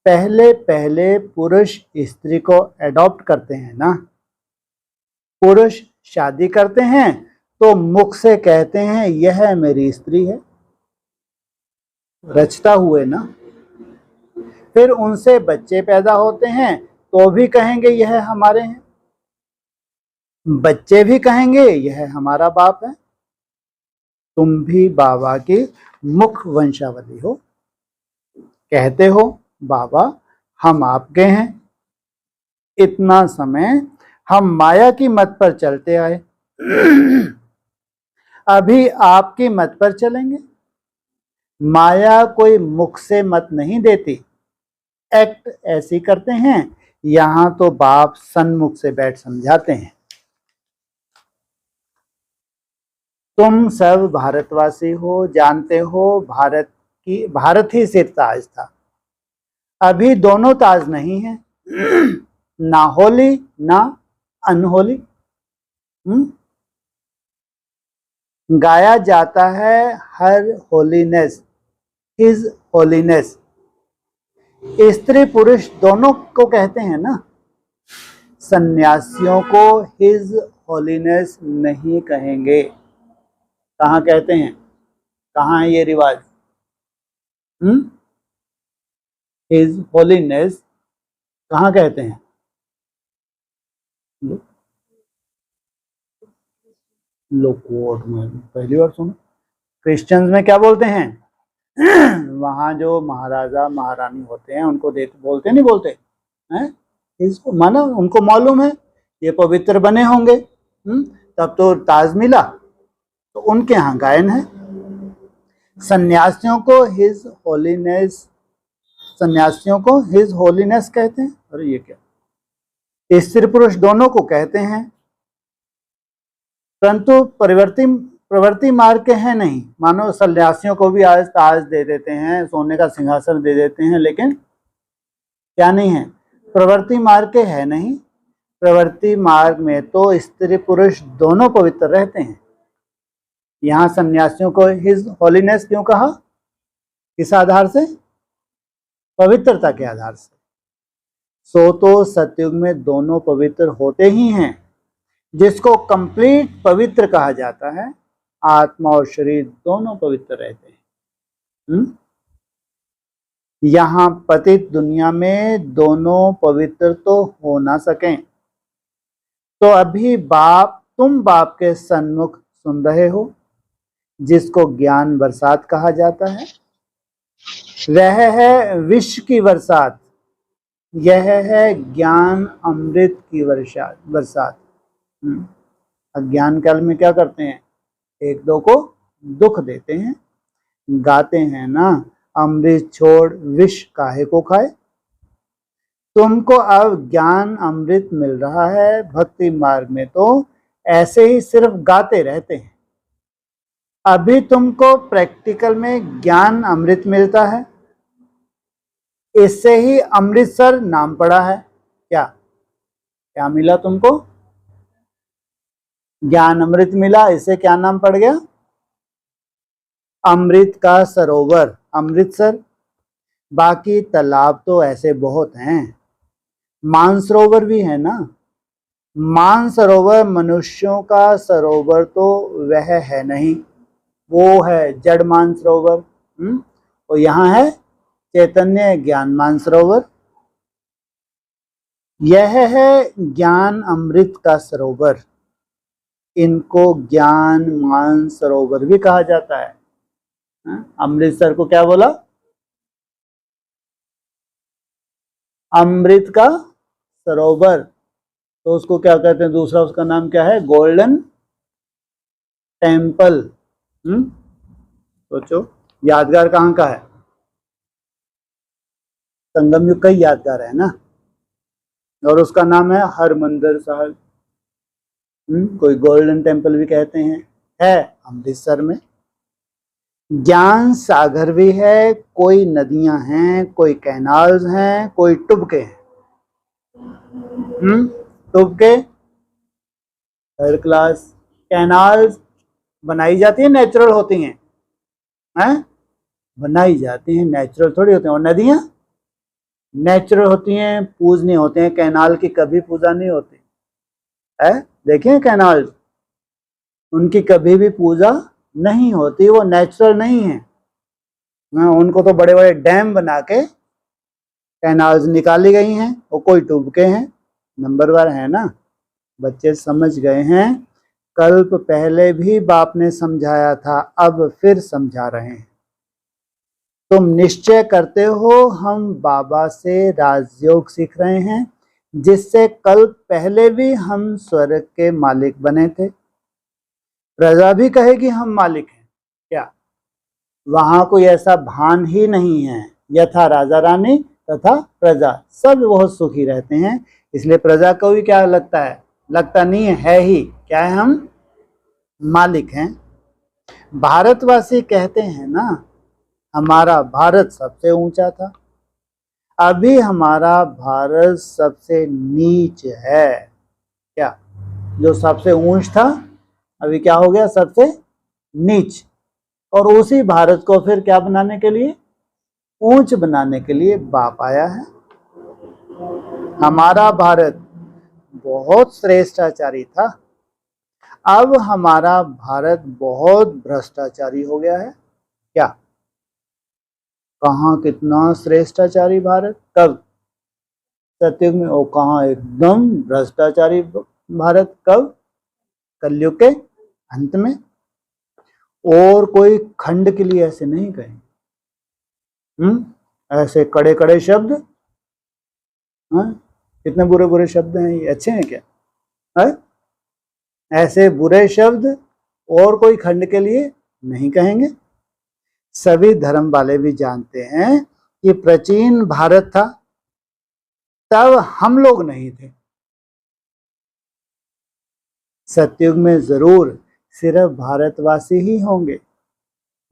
पहले पहले पुरुष स्त्री को एडॉप्ट करते हैं ना। पुरुष शादी करते हैं तो मुख से कहते हैं यह मेरी स्त्री है, रचता हुए ना। फिर उनसे बच्चे पैदा होते हैं तो भी कहेंगे यह हमारे हैं, बच्चे भी कहेंगे यह हमारा बाप है। तुम भी बाबा की मुख वंशावली हो, कहते हो बाबा हम आपके हैं। इतना समय हम माया की मत पर चलते आए, अभी आपकी मत पर चलेंगे। माया कोई मुख से मत नहीं देती, एक्ट ऐसी करते हैं। यहां तो बाप सन्मुख से बैठ समझाते हैं। तुम सब भारतवासी हो, जानते हो भारत ही सिर्फ ताज था। अभी दोनों ताज नहीं है, ना होली ना अनहोली। गाया जाता है हर होलीनेस, हिज होलीनेस। स्त्री पुरुष दोनों को कहते हैं ना। सन्यासियों को हिज होलीनेस नहीं कहेंगे। कहाँ कहते हैं? कहाँ है ये रिवाज? हिज होलीनेस कहाँ कहते हैं? लोकोट में पहली बार सुना। क्रिश्चियंस में क्या बोलते हैं? वहां जो महाराजा महारानी होते हैं उनको देख बोलते नहीं बोलते हैं? इसको माना उनको मालूम है ये पवित्र बने होंगे, तब तो ताज मिला, तो उनके यहाँ गायन है। सन्यासियों को हिज होलीनेस कहते हैं। अरे ये क्या? स्त्री पुरुष दोनों को कहते हैं, परंतु प्रवृत्ति मार्ग के हैं नहीं। मानो सन्यासियों को भी आज ताज दे देते हैं, सोने का सिंहासन दे देते हैं, लेकिन क्या नहीं है? प्रवृत्ति मार्ग के है नहीं। प्रवृत्ति मार्ग में तो स्त्री पुरुष दोनों पवित्र रहते हैं। यहाँ सन्यासियों को हिज होलीनेस क्यों कहा? किस आधार से? पवित्रता के आधार से। सो तो सतयुग में दोनों पवित्र होते ही हैं। जिसको कंप्लीट पवित्र कहा जाता है, आत्मा और शरीर दोनों पवित्र रहते हैं। यहाँ पतित दुनिया में दोनों पवित्र तो हो ना सकें। तो अभी तुम बाप के सन्मुख सुन रहे हो, जिसको ज्ञान बरसात कहा जाता है। वह है विश्व की बरसात, यह है ज्ञान अमृत की बरसात। अज्ञान काल में क्या करते हैं? एक दो को दुख देते हैं, गाते हैं ना, अमृत छोड़ विष काहे को खाए। तुमको अब ज्ञान अमृत मिल रहा है। भक्ति मार्ग में तो ऐसे ही सिर्फ गाते रहते हैं। अभी तुमको प्रैक्टिकल में ज्ञान अमृत मिलता है। इससे ही अमृतसर नाम पड़ा है। क्या क्या मिला तुमको? ज्ञान अमृत मिला, इससे क्या नाम पड़ गया? अमृत का सरोवर, अमृतसर। बाकी तालाब तो ऐसे बहुत हैं, मानसरोवर भी है ना। मानसरोवर मनुष्यों का सरोवर तो वह है नहीं, वो है जड़ मानसरोवर। तो यहाँ है चैतन्य ज्ञान मानसरोवर। यह है ज्ञान अमृत का सरोवर। इनको ज्ञान मानसरोवर भी कहा जाता है। अमृतसर को क्या बोला? अमृत का सरोवर। तो उसको क्या कहते हैं? दूसरा उसका नाम क्या है? Golden temple. सोचो, यादगार कहाँ का है? संगम युग का ही यादगार है ना। और उसका नाम है हरमंदिर साहिब। कोई गोल्डन टेम्पल भी कहते हैं, है अमृतसर में। ज्ञान सागर भी है, कोई नदियां हैं, कोई कैनाल्स हैं, कोई टुबके हैं। टुबके थर्ड क्लास, कैनाल्स बनाई जाती है, नेचुरल होती हैं, हैं? बनाई जाती हैं, नेचुरल थोड़ी होती हैं। और नदियां नेचुरल होती हैं, पूजनीय होते हैं। कैनाल की कभी पूजा नहीं होती है, देखिए कैनाल, उनकी कभी भी पूजा नहीं होती, वो नेचुरल नहीं है। उनको तो बड़े बड़े डैम बना के कैनाल्स निकाली गई हैं, वो कोई टुबके हैं। नंबर 1 है ना, बच्चे समझ गए हैं। कल्प पहले भी बाप ने समझाया था, अब फिर समझा रहे हैं। तुम निश्चय करते हो हम बाबा से राजयोग सीख रहे हैं, जिससे कल्प पहले भी हम स्वर्ग के मालिक बने थे। प्रजा भी कहेगी हम मालिक हैं, क्या? वहां कोई ऐसा भान ही नहीं है। यथा राजा रानी तथा प्रजा, सब बहुत सुखी रहते हैं। इसलिए प्रजा को भी क्या लगता है? लगता नहीं है ही, क्या है? हम मालिक हैं। भारतवासी कहते हैं ना, हमारा भारत सबसे ऊंचा था। अभी हमारा भारत सबसे नीच है। क्या? जो सबसे ऊंच था अभी क्या हो गया? सबसे नीच। और उसी भारत को फिर क्या बनाने के लिए? ऊंच बनाने के लिए बाप आया है। हमारा भारत बहुत श्रेष्ठाचारी था, अब हमारा भारत बहुत भ्रष्टाचारी हो गया है। क्या? कहाँ कितना श्रेष्ठाचारी भारत, कब? सतयुग में। वो कहाँ एकदम भ्रष्टाचारी भारत, कब? कलयुग के अंत में। और कोई खंड के लिए ऐसे नहीं कहें, ऐसे कड़े कड़े शब्द, कितने बुरे बुरे शब्द हैं ये, अच्छे हैं क्या? है? ऐसे बुरे शब्द और कोई खंड के लिए नहीं कहेंगे। सभी धर्म वाले भी जानते हैं कि प्राचीन भारत था, तब हम लोग नहीं थे। सतयुग में जरूर सिर्फ भारतवासी ही होंगे।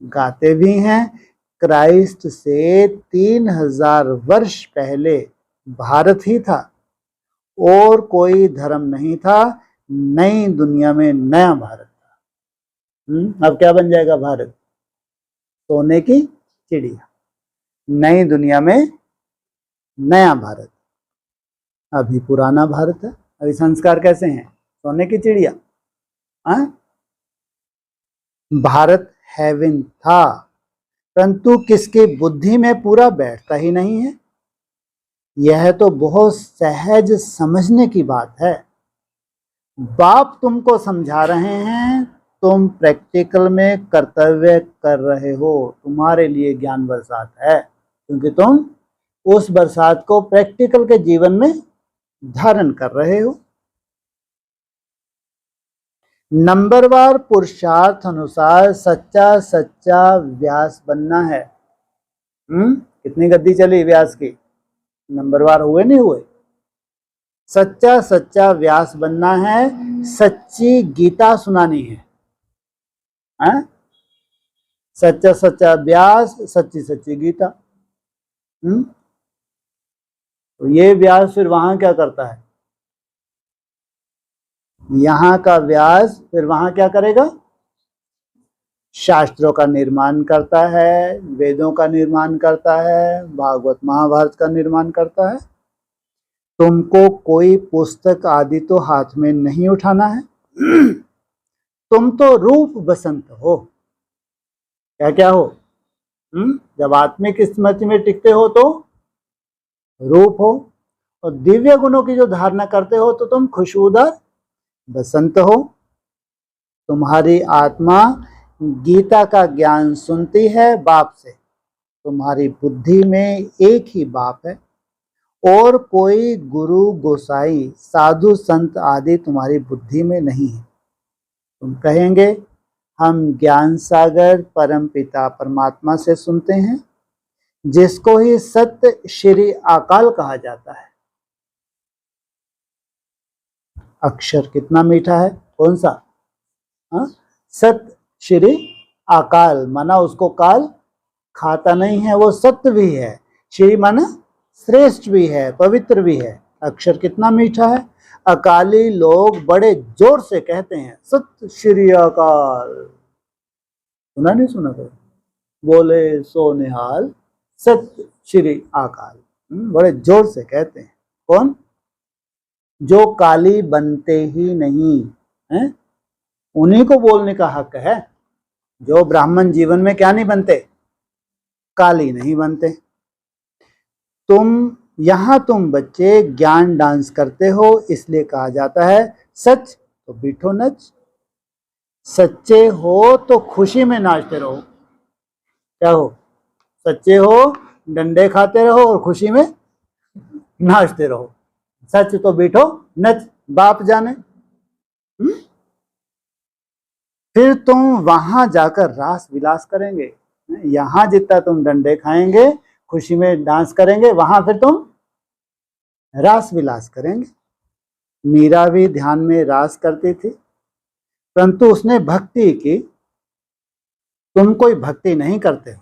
गाते भी हैं, क्राइस्ट से 3000 वर्ष पहले भारत ही था और कोई धर्म नहीं था। नई दुनिया में नया भारत था। अब क्या बन जाएगा भारत? सोने की चिड़िया। नई दुनिया में नया भारत, अभी पुराना भारत है। अभी संस्कार कैसे हैं? सोने की चिड़िया। भारत हेवन था, परंतु किसकी बुद्धि में पूरा बैठता ही नहीं है। यह तो बहुत सहज समझने की बात है। बाप तुमको समझा रहे हैं, तुम प्रैक्टिकल में कर्तव्य कर रहे हो। तुम्हारे लिए ज्ञान बरसात है, क्योंकि तुम उस बरसात को प्रैक्टिकल के जीवन में धारण कर रहे हो। नंबरवार पुरुषार्थ अनुसार सच्चा सच्चा व्यास बनना है। कितनी गद्दी चली व्यास की? नंबरवार हुए नहीं हुए? सच्चा सच्चा व्यास बनना है, सच्ची गीता सुनानी है। सच्चा सच्चा व्यास, सच्ची सच्ची गीता। तो ये व्यास फिर वहां क्या करता है? यहां का व्यास फिर वहां क्या करेगा? शास्त्रों का निर्माण करता है, वेदों का निर्माण करता है, भागवत महाभारत का निर्माण करता है। तुमको कोई पुस्तक आदि तो हाथ में नहीं उठाना है। तुम तो रूप बसंत हो। क्या क्या हो? जब आत्मिक स्मृति में टिकते हो तो रूप हो, और दिव्य गुणों की जो धारणा करते हो तो तुम खुशबूदार बसंत हो। तुम्हारी आत्मा गीता का ज्ञान सुनती है बाप से। तुम्हारी बुद्धि में एक ही बाप है, और कोई गुरु गोसाई साधु संत आदि तुम्हारी बुद्धि में नहीं है। तुम कहेंगे हम ज्ञान सागर परम पिता परमात्मा से सुनते हैं, जिसको ही सत्य श्री अकाल कहा जाता है। अक्षर कितना मीठा है, कौन सा? सत्य श्री अकाल माना उसको काल खाता नहीं है, वो सत्य भी है। श्री माना श्रेष्ठ भी है, पवित्र भी है। अक्षर कितना मीठा है। अकाली लोग बड़े जोर से कहते हैं सत्य श्री अकाल। सुना नहीं सुना तो बोले सो निहाल सत्य श्री अकाल। बड़े जोर से कहते हैं। कौन? जो काली बनते ही नहीं हैं, उन्हीं को बोलने का हक है। जो ब्राह्मण जीवन में क्या नहीं बनते? काली नहीं बनते। तुम बच्चे ज्ञान डांस करते हो, इसलिए कहा जाता है सच तो बीठो नच। सच्चे हो तो खुशी में नाचते रहो। क्या हो? सच्चे हो, डंडे खाते रहो और खुशी में नाचते रहो। सच तो बीठो नच, बाप जाने। फिर तुम वहां जाकर रास विलास करेंगे। यहां जितना तुम डंडे खाएंगे, खुशी में डांस करेंगे, वहां फिर तुम रास विलास करेंगे। मीरा भी ध्यान में रास करती थी, परंतु उसने भक्ति की। तुम कोई भक्ति नहीं करते हो।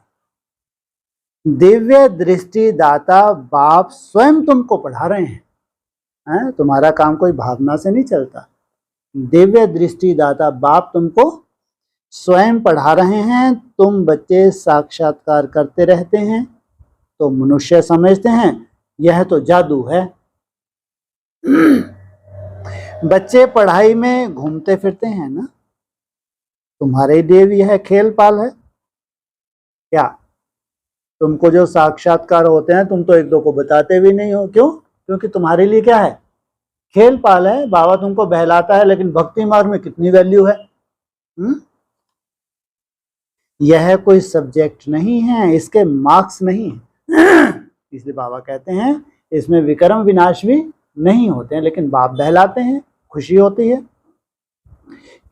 दिव्य दृष्टि दाता बाप स्वयं तुमको पढ़ा रहे हैं। तुम्हारा काम कोई भावना से नहीं चलता। दिव्य दृष्टि दाता बाप तुमको स्वयं पढ़ा रहे हैं। तुम बच्चे साक्षात्कार करते रहते हैं तो मनुष्य समझते हैं यह तो जादू है। बच्चे पढ़ाई में घूमते फिरते हैं ना, तुम्हारे लिए भी यह खेल पाल है क्या? तुमको जो साक्षात्कार होते हैं तुम तो एक दो को बताते भी नहीं हो। क्यों? क्योंकि तुम्हारे लिए क्या है? खेल पाल है। बाबा तुमको बहलाता है, लेकिन भक्ति मार्ग में कितनी वैल्यू है। यह कोई सब्जेक्ट नहीं है, इसके मार्क्स नहीं है। इसलिए बाबा कहते हैं इसमें विक्रम विनाश भी नहीं होते हैं, लेकिन बाप बहलाते हैं, खुशी होती है।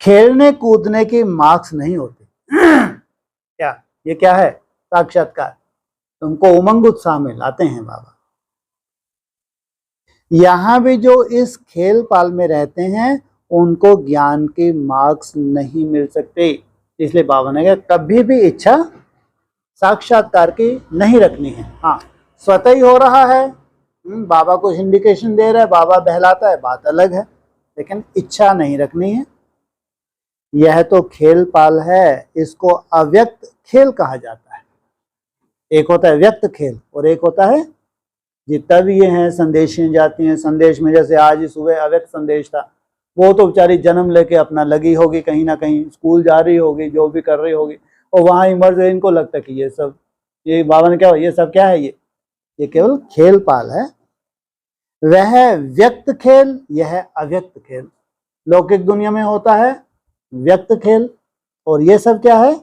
खेलने कूदने की मार्क्स नहीं होते। क्या ये क्या है? साक्षात्कार। तुमको उमंग उत्साह में लाते हैं बाबा। यहां भी जो इस खेल पाल में रहते हैं उनको ज्ञान के मार्क्स नहीं मिल सकते। इसलिए बाबा ने कहा कभी भी इच्छा साक्षात्कार की नहीं रखनी है। हाँ, स्वतः ही हो रहा है, बाबा को इंडिकेशन दे रहा है, बाबा बहलाता है, बात अलग है, लेकिन इच्छा नहीं रखनी है। यह तो खेल पाल है, इसको अव्यक्त खेल कहा जाता है। एक होता है व्यक्त खेल और एक होता है जितना भी ये हैं संदेशें जाती हैं। संदेश में जैसे आज ही सुबह अव्यक्त संदेश था, वो तो बेचारी जन्म लेके अपना लगी होगी, कहीं ना कहीं स्कूल जा रही होगी, जो भी कर रही होगी, और वहाँ इमर्ज है। इनको लगता है कि ये सब, ये बाबा ने क्या, ये सब क्या है? ये केवल खेल पाल है। वह व्यक्त खेल, यह अव्यक्त खेल। लौकिक दुनिया में होता है व्यक्त खेल और ये सब क्या है?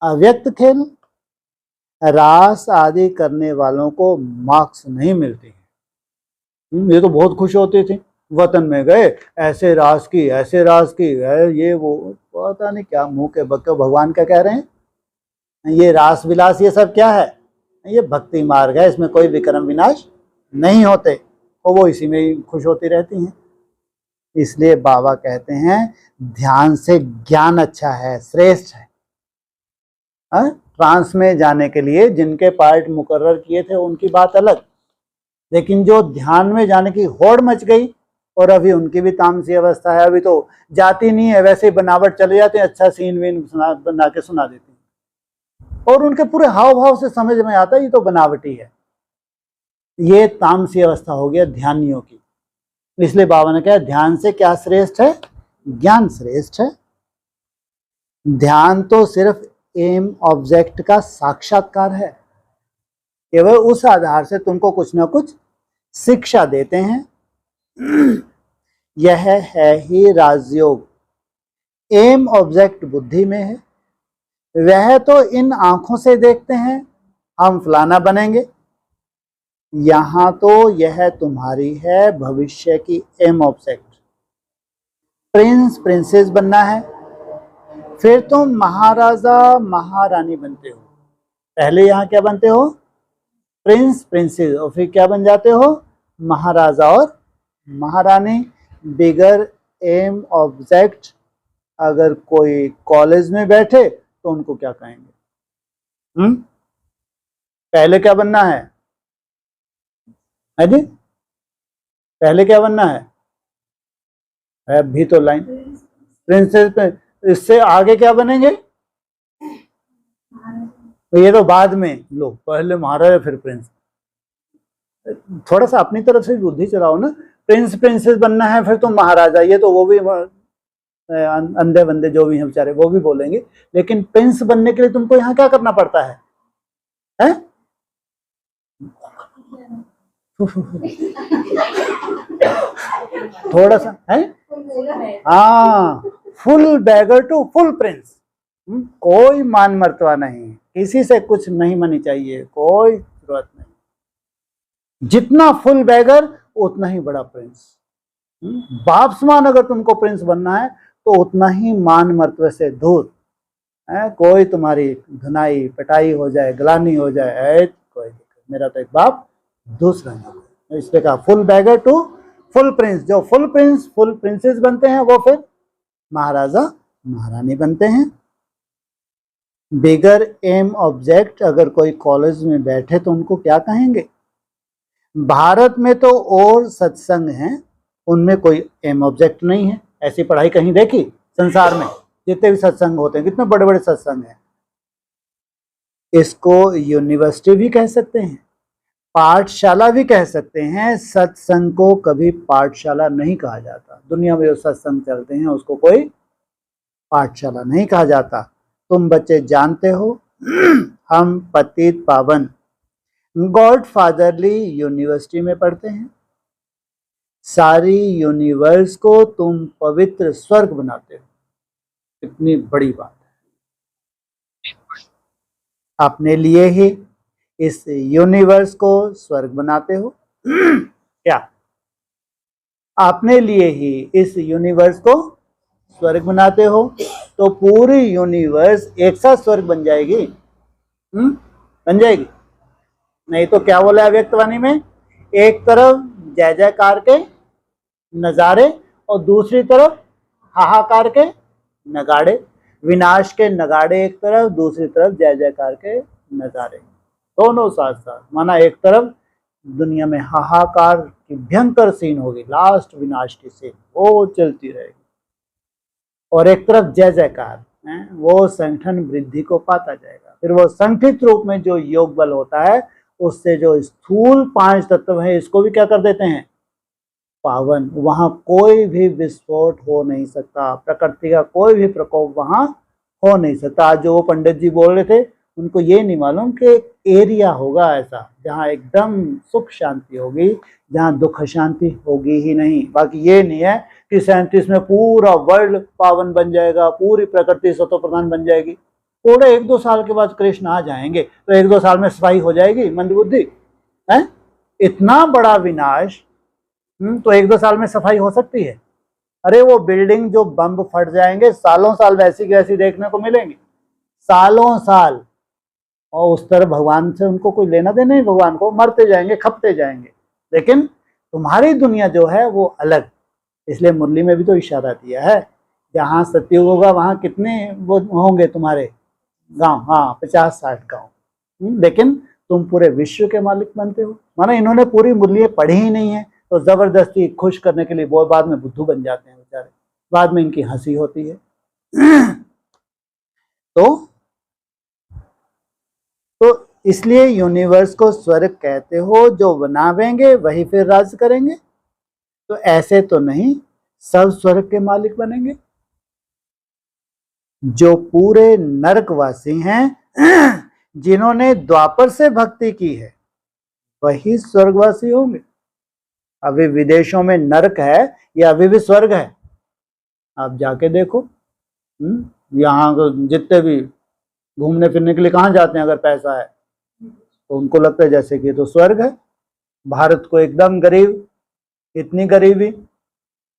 अव्यक्त खेल। रास आदि करने वालों को मार्क्स नहीं मिलते हैं। ये तो बहुत खुश होते थे, वतन में गए, ऐसे रास की, ऐसे रास की, ये वो पता नहीं क्या मुंह के बक्के भगवान क्या कह रहे हैं। ये रास विलास ये सब क्या है? ये भक्ति मार्ग है, इसमें कोई विक्रम विनाश नहीं होते और वो इसी में ही खुश होती रहती हैं। इसलिए बाबा कहते हैं ध्यान से ज्ञान अच्छा है, श्रेष्ठ है। ट्रांस में जाने के लिए जिनके पार्ट मुकर्रर किए थे उनकी बात अलग, लेकिन जो ध्यान में जाने की होड़ मच गई और अभी उनकी भी तामसी अवस्था है, अभी तो जाती नहीं है, वैसे बनावट चले जाते हैं, अच्छा सीन वीन बना के सुना देते हैं और उनके पूरे हाव भाव से समझ में आता है ये तो बनावटी है। ये तामसी अवस्था हो गया ध्यानियों की। इसलिए बाबा ने कहा ध्यान से क्या श्रेष्ठ है? ज्ञान श्रेष्ठ है। ध्यान तो सिर्फ एम ऑब्जेक्ट का साक्षात्कार है, केवल उस आधार से तुमको कुछ ना कुछ शिक्षा देते हैं। यह है ही राजयोग। एम ऑब्जेक्ट बुद्धि में है, वह तो इन आंखों से देखते हैं हम फलाना बनेंगे। यहां तो यह तुम्हारी है भविष्य की एम ऑब्जेक्ट। प्रिंस प्रिंसेस बनना है, फिर तुम महाराजा महारानी बनते हो। पहले यहाँ क्या बनते हो? प्रिंस प्रिंसेस, और फिर क्या बन जाते हो? महाराजा और महारानी। बिगर एम ऑब्जेक्ट अगर कोई कॉलेज में बैठे तो उनको क्या कहेंगे? पहले क्या बनना है जी? पहले क्या बनना है? अभी तो लाइन प्रिंसेस पे, इससे आगे क्या बनेंगे? तो ये तो बाद में, लो पहले महाराजा फिर प्रिंस। थोड़ा सा अपनी तरफ से बुद्धि चलाओ ना। प्रिंस प्रिंसेस बनना है फिर तुम महाराजा, ये तो वो भी अंधे बंदे जो भी हैं बेचारे वो भी बोलेंगे, लेकिन प्रिंस बनने के लिए तुमको यहाँ क्या करना पड़ता है? थोड़ा सा है, हाँ, full beggar to full prince. कोई मान मर्तबा नहीं, किसी से कुछ नहीं मनी चाहिए, कोई जरूरत नहीं। जितना फुल बैगर उतना ही बड़ा प्रिंस। बाप समान अगर तुमको प्रिंस बनना है तो उतना ही मान मर्तबे से दूर है। कोई तुम्हारी धुनाई पिटाई हो जाए, गलानी हो जाए, कोई दिक्कत, मेरा तो एक बाप दूसरा नहीं। इसलिए कहा full beggar to full prince. जो फुल प्रिंस फुल प्रिंसेस बनते हैं वो फिर महाराजा महारानी बनते हैं। बिगर एम ऑब्जेक्ट, अगर कोई कॉलेज में बैठे तो उनको क्या कहेंगे? भारत में तो और सत्संग हैं, उनमें कोई एम ऑब्जेक्ट नहीं है। ऐसी पढ़ाई कहीं देखी संसार में? जितने भी सत्संग होते हैं, कितने बड़े बड़े सत्संग हैं। इसको यूनिवर्सिटी भी कह सकते हैं, पाठशाला भी कह सकते हैं। सत्संग को कभी पाठशाला नहीं कहा जाता। दुनिया में जो सत्संग चलते हैं उसको कोई पाठशाला नहीं कहा जाता। तुम बच्चे जानते हो हम पतित पावन गॉड फादरली यूनिवर्सिटी में पढ़ते हैं। सारी यूनिवर्स को तुम पवित्र स्वर्ग बनाते हो, इतनी बड़ी बात है। अपने लिए ही इस यूनिवर्स को स्वर्ग बनाते हो क्या? अपने लिए ही इस यूनिवर्स को स्वर्ग बनाते हो, तो पूरी यूनिवर्स एक साथ स्वर्ग बन जाएगी? बन जाएगी? नहीं तो क्या बोला व्यक्तवाणी में, एक तरफ जय जयकार के नजारे और दूसरी तरफ हाहाकार के नगाड़े। विनाश के नगाड़े एक तरफ, दूसरी तरफ जय जयकार के नजारे, दोनों साथ साथ। माना एक तरफ दुनिया में हाहाकार की भयंकर सीन होगी, लास्ट विनाश की सीन वो चलती रहेगी, और एक तरफ जय जयकार, वो संगठन वृद्धि को पाता जाएगा। फिर वो संगठित रूप में जो योग बल होता है, उससे जो स्थूल 5 तत्व है इसको भी क्या कर देते हैं? पावन। वहां कोई भी विस्फोट हो नहीं सकता, प्रकृति का कोई भी प्रकोप वहां हो नहीं सकता। आज जो वो पंडित जी बोल रहे थे, उनको ये नहीं मालूम कि एरिया होगा ऐसा जहां एकदम सुख शांति होगी, जहां दुख शांति होगी ही नहीं। बाकी ये नहीं है कि 37 में पूरा वर्ल्ड पावन बन जाएगा, पूरी प्रकृति सतो प्रधान बन जाएगी। थोड़े 1-2 साल के बाद कृष्ण आ जाएंगे तो 1-2 साल में सफाई हो जाएगी मंदबुद्धि है? इतना बड़ा विनाश, तो 1-2 साल में सफाई हो सकती है? अरे वो बिल्डिंग जो बम फट जाएंगे, सालों साल वैसी की वैसी देखने को मिलेंगे, सालों साल। और उस तरह भगवान से उनको कोई लेना देना नहीं, भगवान को मरते जाएंगे, खपते जाएंगे। लेकिन तुम्हारी दुनिया जो है वो अलग। इसलिए मुरली में भी तो इशारा दिया है, जहाँ सतयुग होगा वहाँ कितने वो होंगे तुम्हारे गांव? हाँ, 50-60 गांव। लेकिन तुम पूरे विश्व के मालिक बनते हो। माना इन्होंने पूरी मुरली पढ़ी ही नहीं है, तो जबरदस्ती खुश करने के लिए वो बाद में बुद्धू बन जाते हैं बेचारे, बाद में इनकी हंसी होती है। तो इसलिए यूनिवर्स को स्वर्ग कहते हो। जो बनावेंगे वही फिर राज करेंगे। तो ऐसे तो नहीं सब स्वर्ग के मालिक बनेंगे। जो पूरे नरकवासी हैं जिन्होंने द्वापर से भक्ति की है, वही स्वर्गवासी होंगे। अभी विदेशों में नरक है या अभी भी स्वर्ग है? आप जाके देखो। यहाँ जितने भी घूमने फिरने के लिए कहाँ जाते हैं अगर पैसा है, तो उनको लगता है जैसे कि तो स्वर्ग है। भारत को एकदम गरीब, इतनी गरीबी,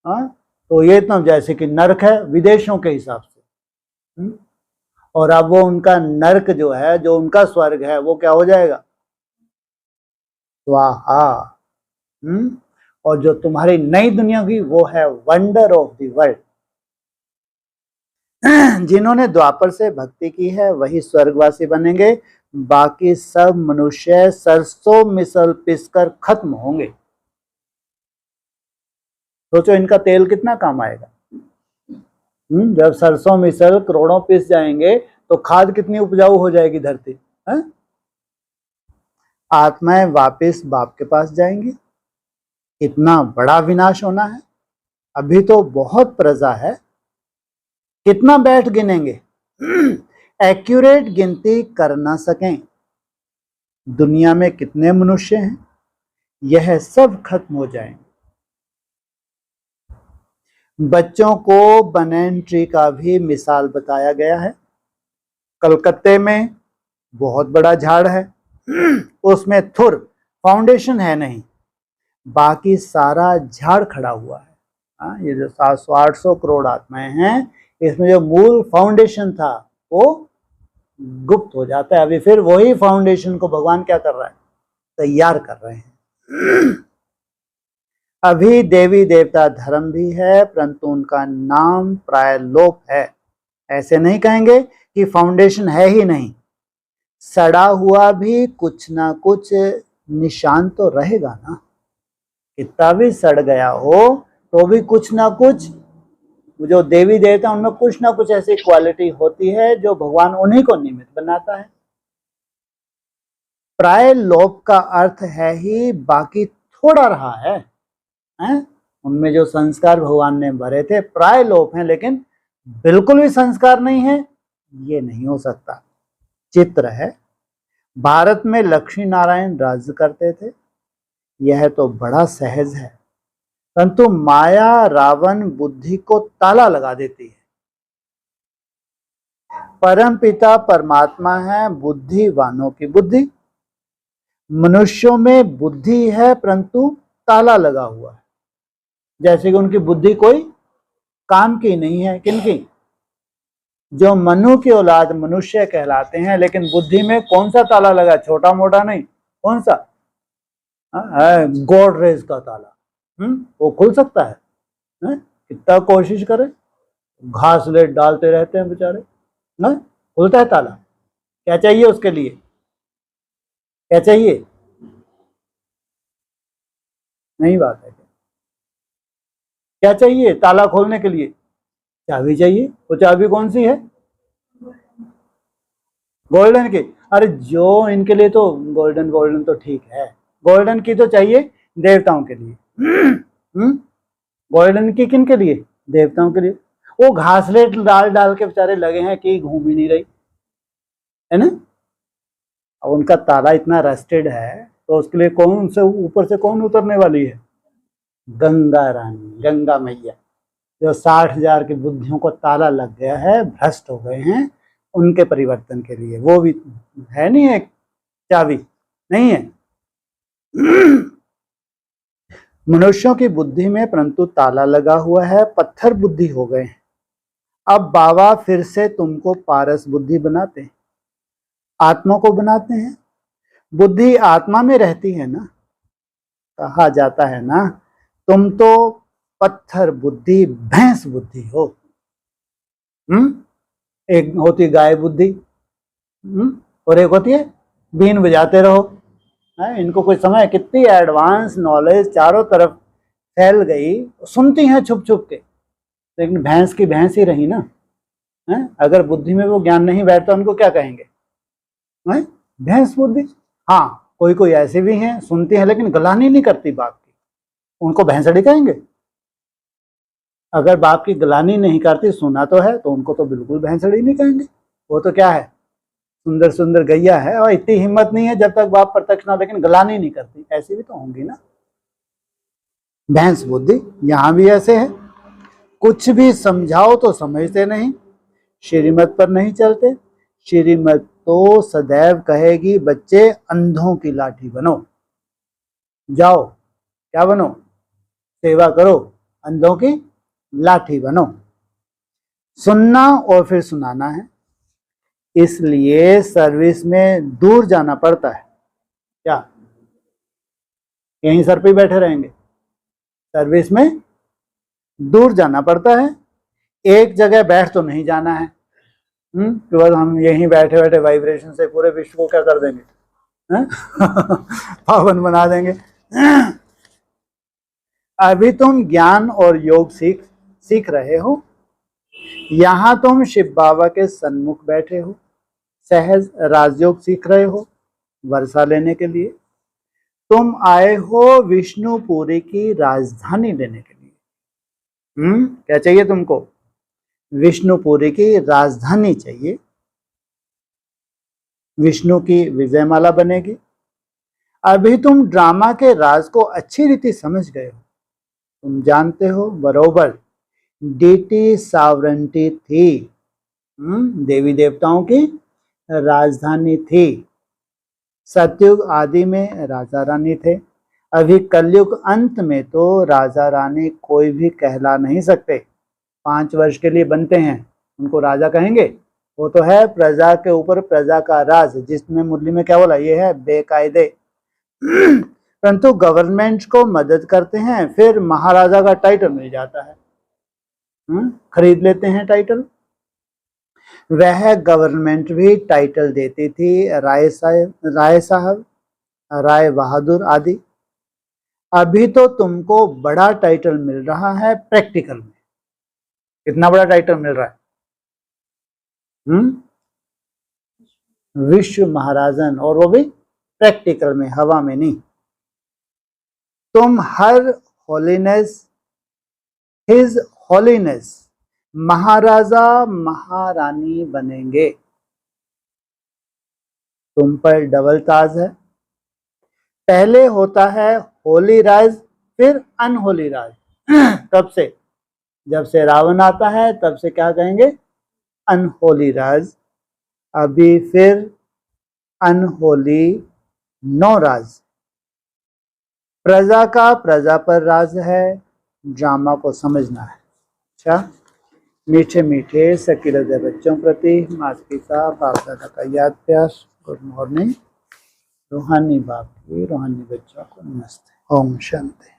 हाँ, तो ये इतना जैसे कि नरक है विदेशों के हिसाब से। और अब वो उनका नरक जो है, जो उनका स्वर्ग है, वो क्या हो जाएगा? स्वाहा। और जो तुम्हारी नई दुनिया की वो है वंडर ऑफ द वर्ल्ड। जिन्होंने द्वापर से भक्ति की है वही स्वर्गवासी बनेंगे, बाकी सब मनुष्य सरसों मिसल पिसकर खत्म होंगे। सोचो इनका तेल कितना काम आएगा। जब सरसों मिसल करोड़ों पिस जाएंगे तो खाद कितनी उपजाऊ हो जाएगी धरती है? आत्माएं वापस बाप के पास जाएंगी। इतना बड़ा विनाश होना है। अभी तो बहुत प्रजा है, कितना बैठ गिनेंगे। एक्यूरेट गिनती कर ना सकें। दुनिया में कितने मनुष्य हैं, यह सब खत्म हो जाएंगे। बच्चों को बनैन ट्री का भी मिसाल बताया गया है। कलकत्ते में बहुत बड़ा झाड़ है, उसमें थुर फाउंडेशन है नहीं, बाकी सारा झाड़ खड़ा हुआ है। ये जो 700-800 करोड़ आत्माएं हैं, इसमें जो मूल फाउंडेशन था वो गुप्त हो जाता है। अभी फिर वही फाउंडेशन को भगवान क्या कर रहा है, तैयार कर रहे हैं। अभी देवी देवता धर्म भी है, परंतु उनका नाम प्राय लोप है। ऐसे नहीं कहेंगे कि फाउंडेशन है ही नहीं, सड़ा हुआ भी कुछ ना कुछ निशान तो रहेगा ना। कितना भी सड़ गया हो तो भी कुछ ना कुछ, जो देवी देवता उनमें कुछ ना कुछ ऐसी क्वालिटी होती है जो भगवान उन्हीं को निमित्त बनाता है। प्राय लोप का अर्थ है ही बाकी थोड़ा रहा है, उनमें जो संस्कार भगवान ने भरे थे प्राय लोप हैं, लेकिन बिल्कुल भी संस्कार नहीं है, ये नहीं हो सकता। चित्र है, भारत में लक्ष्मी नारायण राज्य करते थे, यह तो बड़ा सहज है, परंतु माया रावण बुद्धि को ताला लगा देती है। परम पिता परमात्मा है बुद्धिवानों की बुद्धि। मनुष्यों में बुद्धि है परंतु ताला लगा हुआ है। जैसे कि उनकी बुद्धि कोई काम की नहीं है। किनकी? जो मनु की औलाद मनुष्य कहलाते हैं, लेकिन बुद्धि में कौन सा ताला लगा? छोटा मोटा नहीं, कौन सा? गोडरेज का ताला। वो खुल सकता है? कितना कोशिश करे, घास लेट डालते रहते हैं बेचारे, खुलता है ताला? क्या चाहिए उसके लिए? क्या चाहिए? नहीं बात है। क्या चाहिए ताला खोलने के लिए? चाबी चाहिए। वो चाबी कौन सी है? गोल्डन की। अरे जो इनके लिए तो गोल्डन तो ठीक है, गोल्डन की तो चाहिए देवताओं के लिए। गोल्डन की किन के लिए? देवताओं के लिए। वो घासलेट डाल डाल के बेचारे लगे हैं कि घूम ही नहीं रही है ना। अब उनका ताला इतना रस्टेड है तो उसके लिए कौन से ऊपर से कौन उतरने वाली है? गंगा रानी, गंगा मैया। जो 60,000 की बुद्धियों को ताला लग गया है, भ्रष्ट हो गए हैं, उनके परिवर्तन के लिए वो भी है नहीं है, चाबी नहीं है। मनुष्यों की बुद्धि में परंतु ताला लगा हुआ है, पत्थर बुद्धि हो गए हैं। अब बाबा फिर से तुमको पारस बुद्धि बनाते हैं, आत्मा को बनाते हैं। बुद्धि आत्मा में रहती है ना। कहा जाता है ना, तुम तो पत्थर बुद्धि भैंस बुद्धि हो। एक होती गाय बुद्धि, और एक होती है बीन बजाते रहो। इनको कोई समय, कितनी एडवांस नॉलेज चारों तरफ फैल गई, सुनती हैं छुप छुप के, लेकिन भैंस की भैंस ही रही ना। अगर बुद्धि में वो ज्ञान नहीं बैठता उनको क्या कहेंगे? भैंस बुद्धि। हाँ, कोई कोई ऐसे भी हैं, सुनती हैं लेकिन गलानी नहीं करती बाप की, उनको भैंसड़ी कहेंगे। अगर बाप की गलानी नहीं करती, सुना तो है, तो उनको तो बिल्कुल भैंसड़ी नहीं कहेंगे। वो तो क्या है, सुंदर सुंदर गैया है, और इतनी हिम्मत नहीं है जब तक बाप प्रत्यक्ष ना, लेकिन गलानी नहीं करती, ऐसी भी तो होंगी ना। भैंस बुद्धि यहां भी ऐसे है, कुछ भी समझाओ तो समझते नहीं, श्रीमत पर नहीं चलते। श्रीमत तो सदैव कहेगी बच्चे अंधों की लाठी बनो, जाओ क्या बनो? सेवा करो, अंधों की लाठी बनो। सुनना और फिर सुनाना है, इसलिए सर्विस में दूर जाना पड़ता है। क्या यहीं सर पे बैठे रहेंगे? सर्विस में दूर जाना पड़ता है, एक जगह बैठ तो नहीं जाना है। कि बस हम यहीं बैठे बैठे वाइब्रेशन से पूरे विश्व को क्या कर देंगे, पावन बना देंगे। अभी तुम ज्ञान और योग सीख रहे हो। यहाँ तुम शिव बाबा के सन्मुख बैठे हो, सहज राजयोग सीख रहे हो वर्षा लेने के लिए। तुम आए हो विष्णुपुरी की राजधानी लेने के लिए। क्या चाहिए तुमको? विष्णुपुरी की राजधानी चाहिए। विष्णु की विजयमाला बनेगी। अभी तुम ड्रामा के राज को अच्छी रीति समझ गए हो। तुम जानते हो बरोबर डीटी सावरंटी थी, देवी देवताओं की राजधानी थी। सतयुग आदि में राजा रानी थे। अभी कलयुग अंत में तो राजा रानी कोई भी कहला नहीं सकते। 5 वर्ष के लिए बनते हैं, उनको राजा कहेंगे? वो तो है प्रजा के ऊपर प्रजा का राज, जिसमें मुरली में क्या बोला, ये है बेकायदे। परंतु गवर्नमेंट को मदद करते हैं, फिर महाराजा का टाइटल मिल जाता है। खरीद लेते हैं टाइटल। वह गवर्नमेंट भी टाइटल देती थी, राय साहब, राय बहादुर आदि। अभी तो तुमको बड़ा टाइटल मिल रहा है प्रैक्टिकल में। कितना बड़ा टाइटल मिल रहा है? विश्व महाराजन, और वो भी प्रैक्टिकल में, हवा में नहीं। तुम हर होलीनेस, हिज होलीनेस महाराजा महारानी बनेंगे। तुम पर डबल ताज है। पहले होता है होली राज, फिर अनहोली राज। तब से, जब से रावण आता है तब से क्या कहेंगे? अनहोली राज। अभी फिर अनहोली नो राज। प्रजा का प्रजा पर राज है। ड्रामा को समझना है। अच्छा, मीठे मीठे सकील हृदय बच्चों प्रति माता पिता बाप दादा का याद प्यार। Good morning. रूहानी बाप की रूहानी बच्चों को नमस्ते। ओम शांति।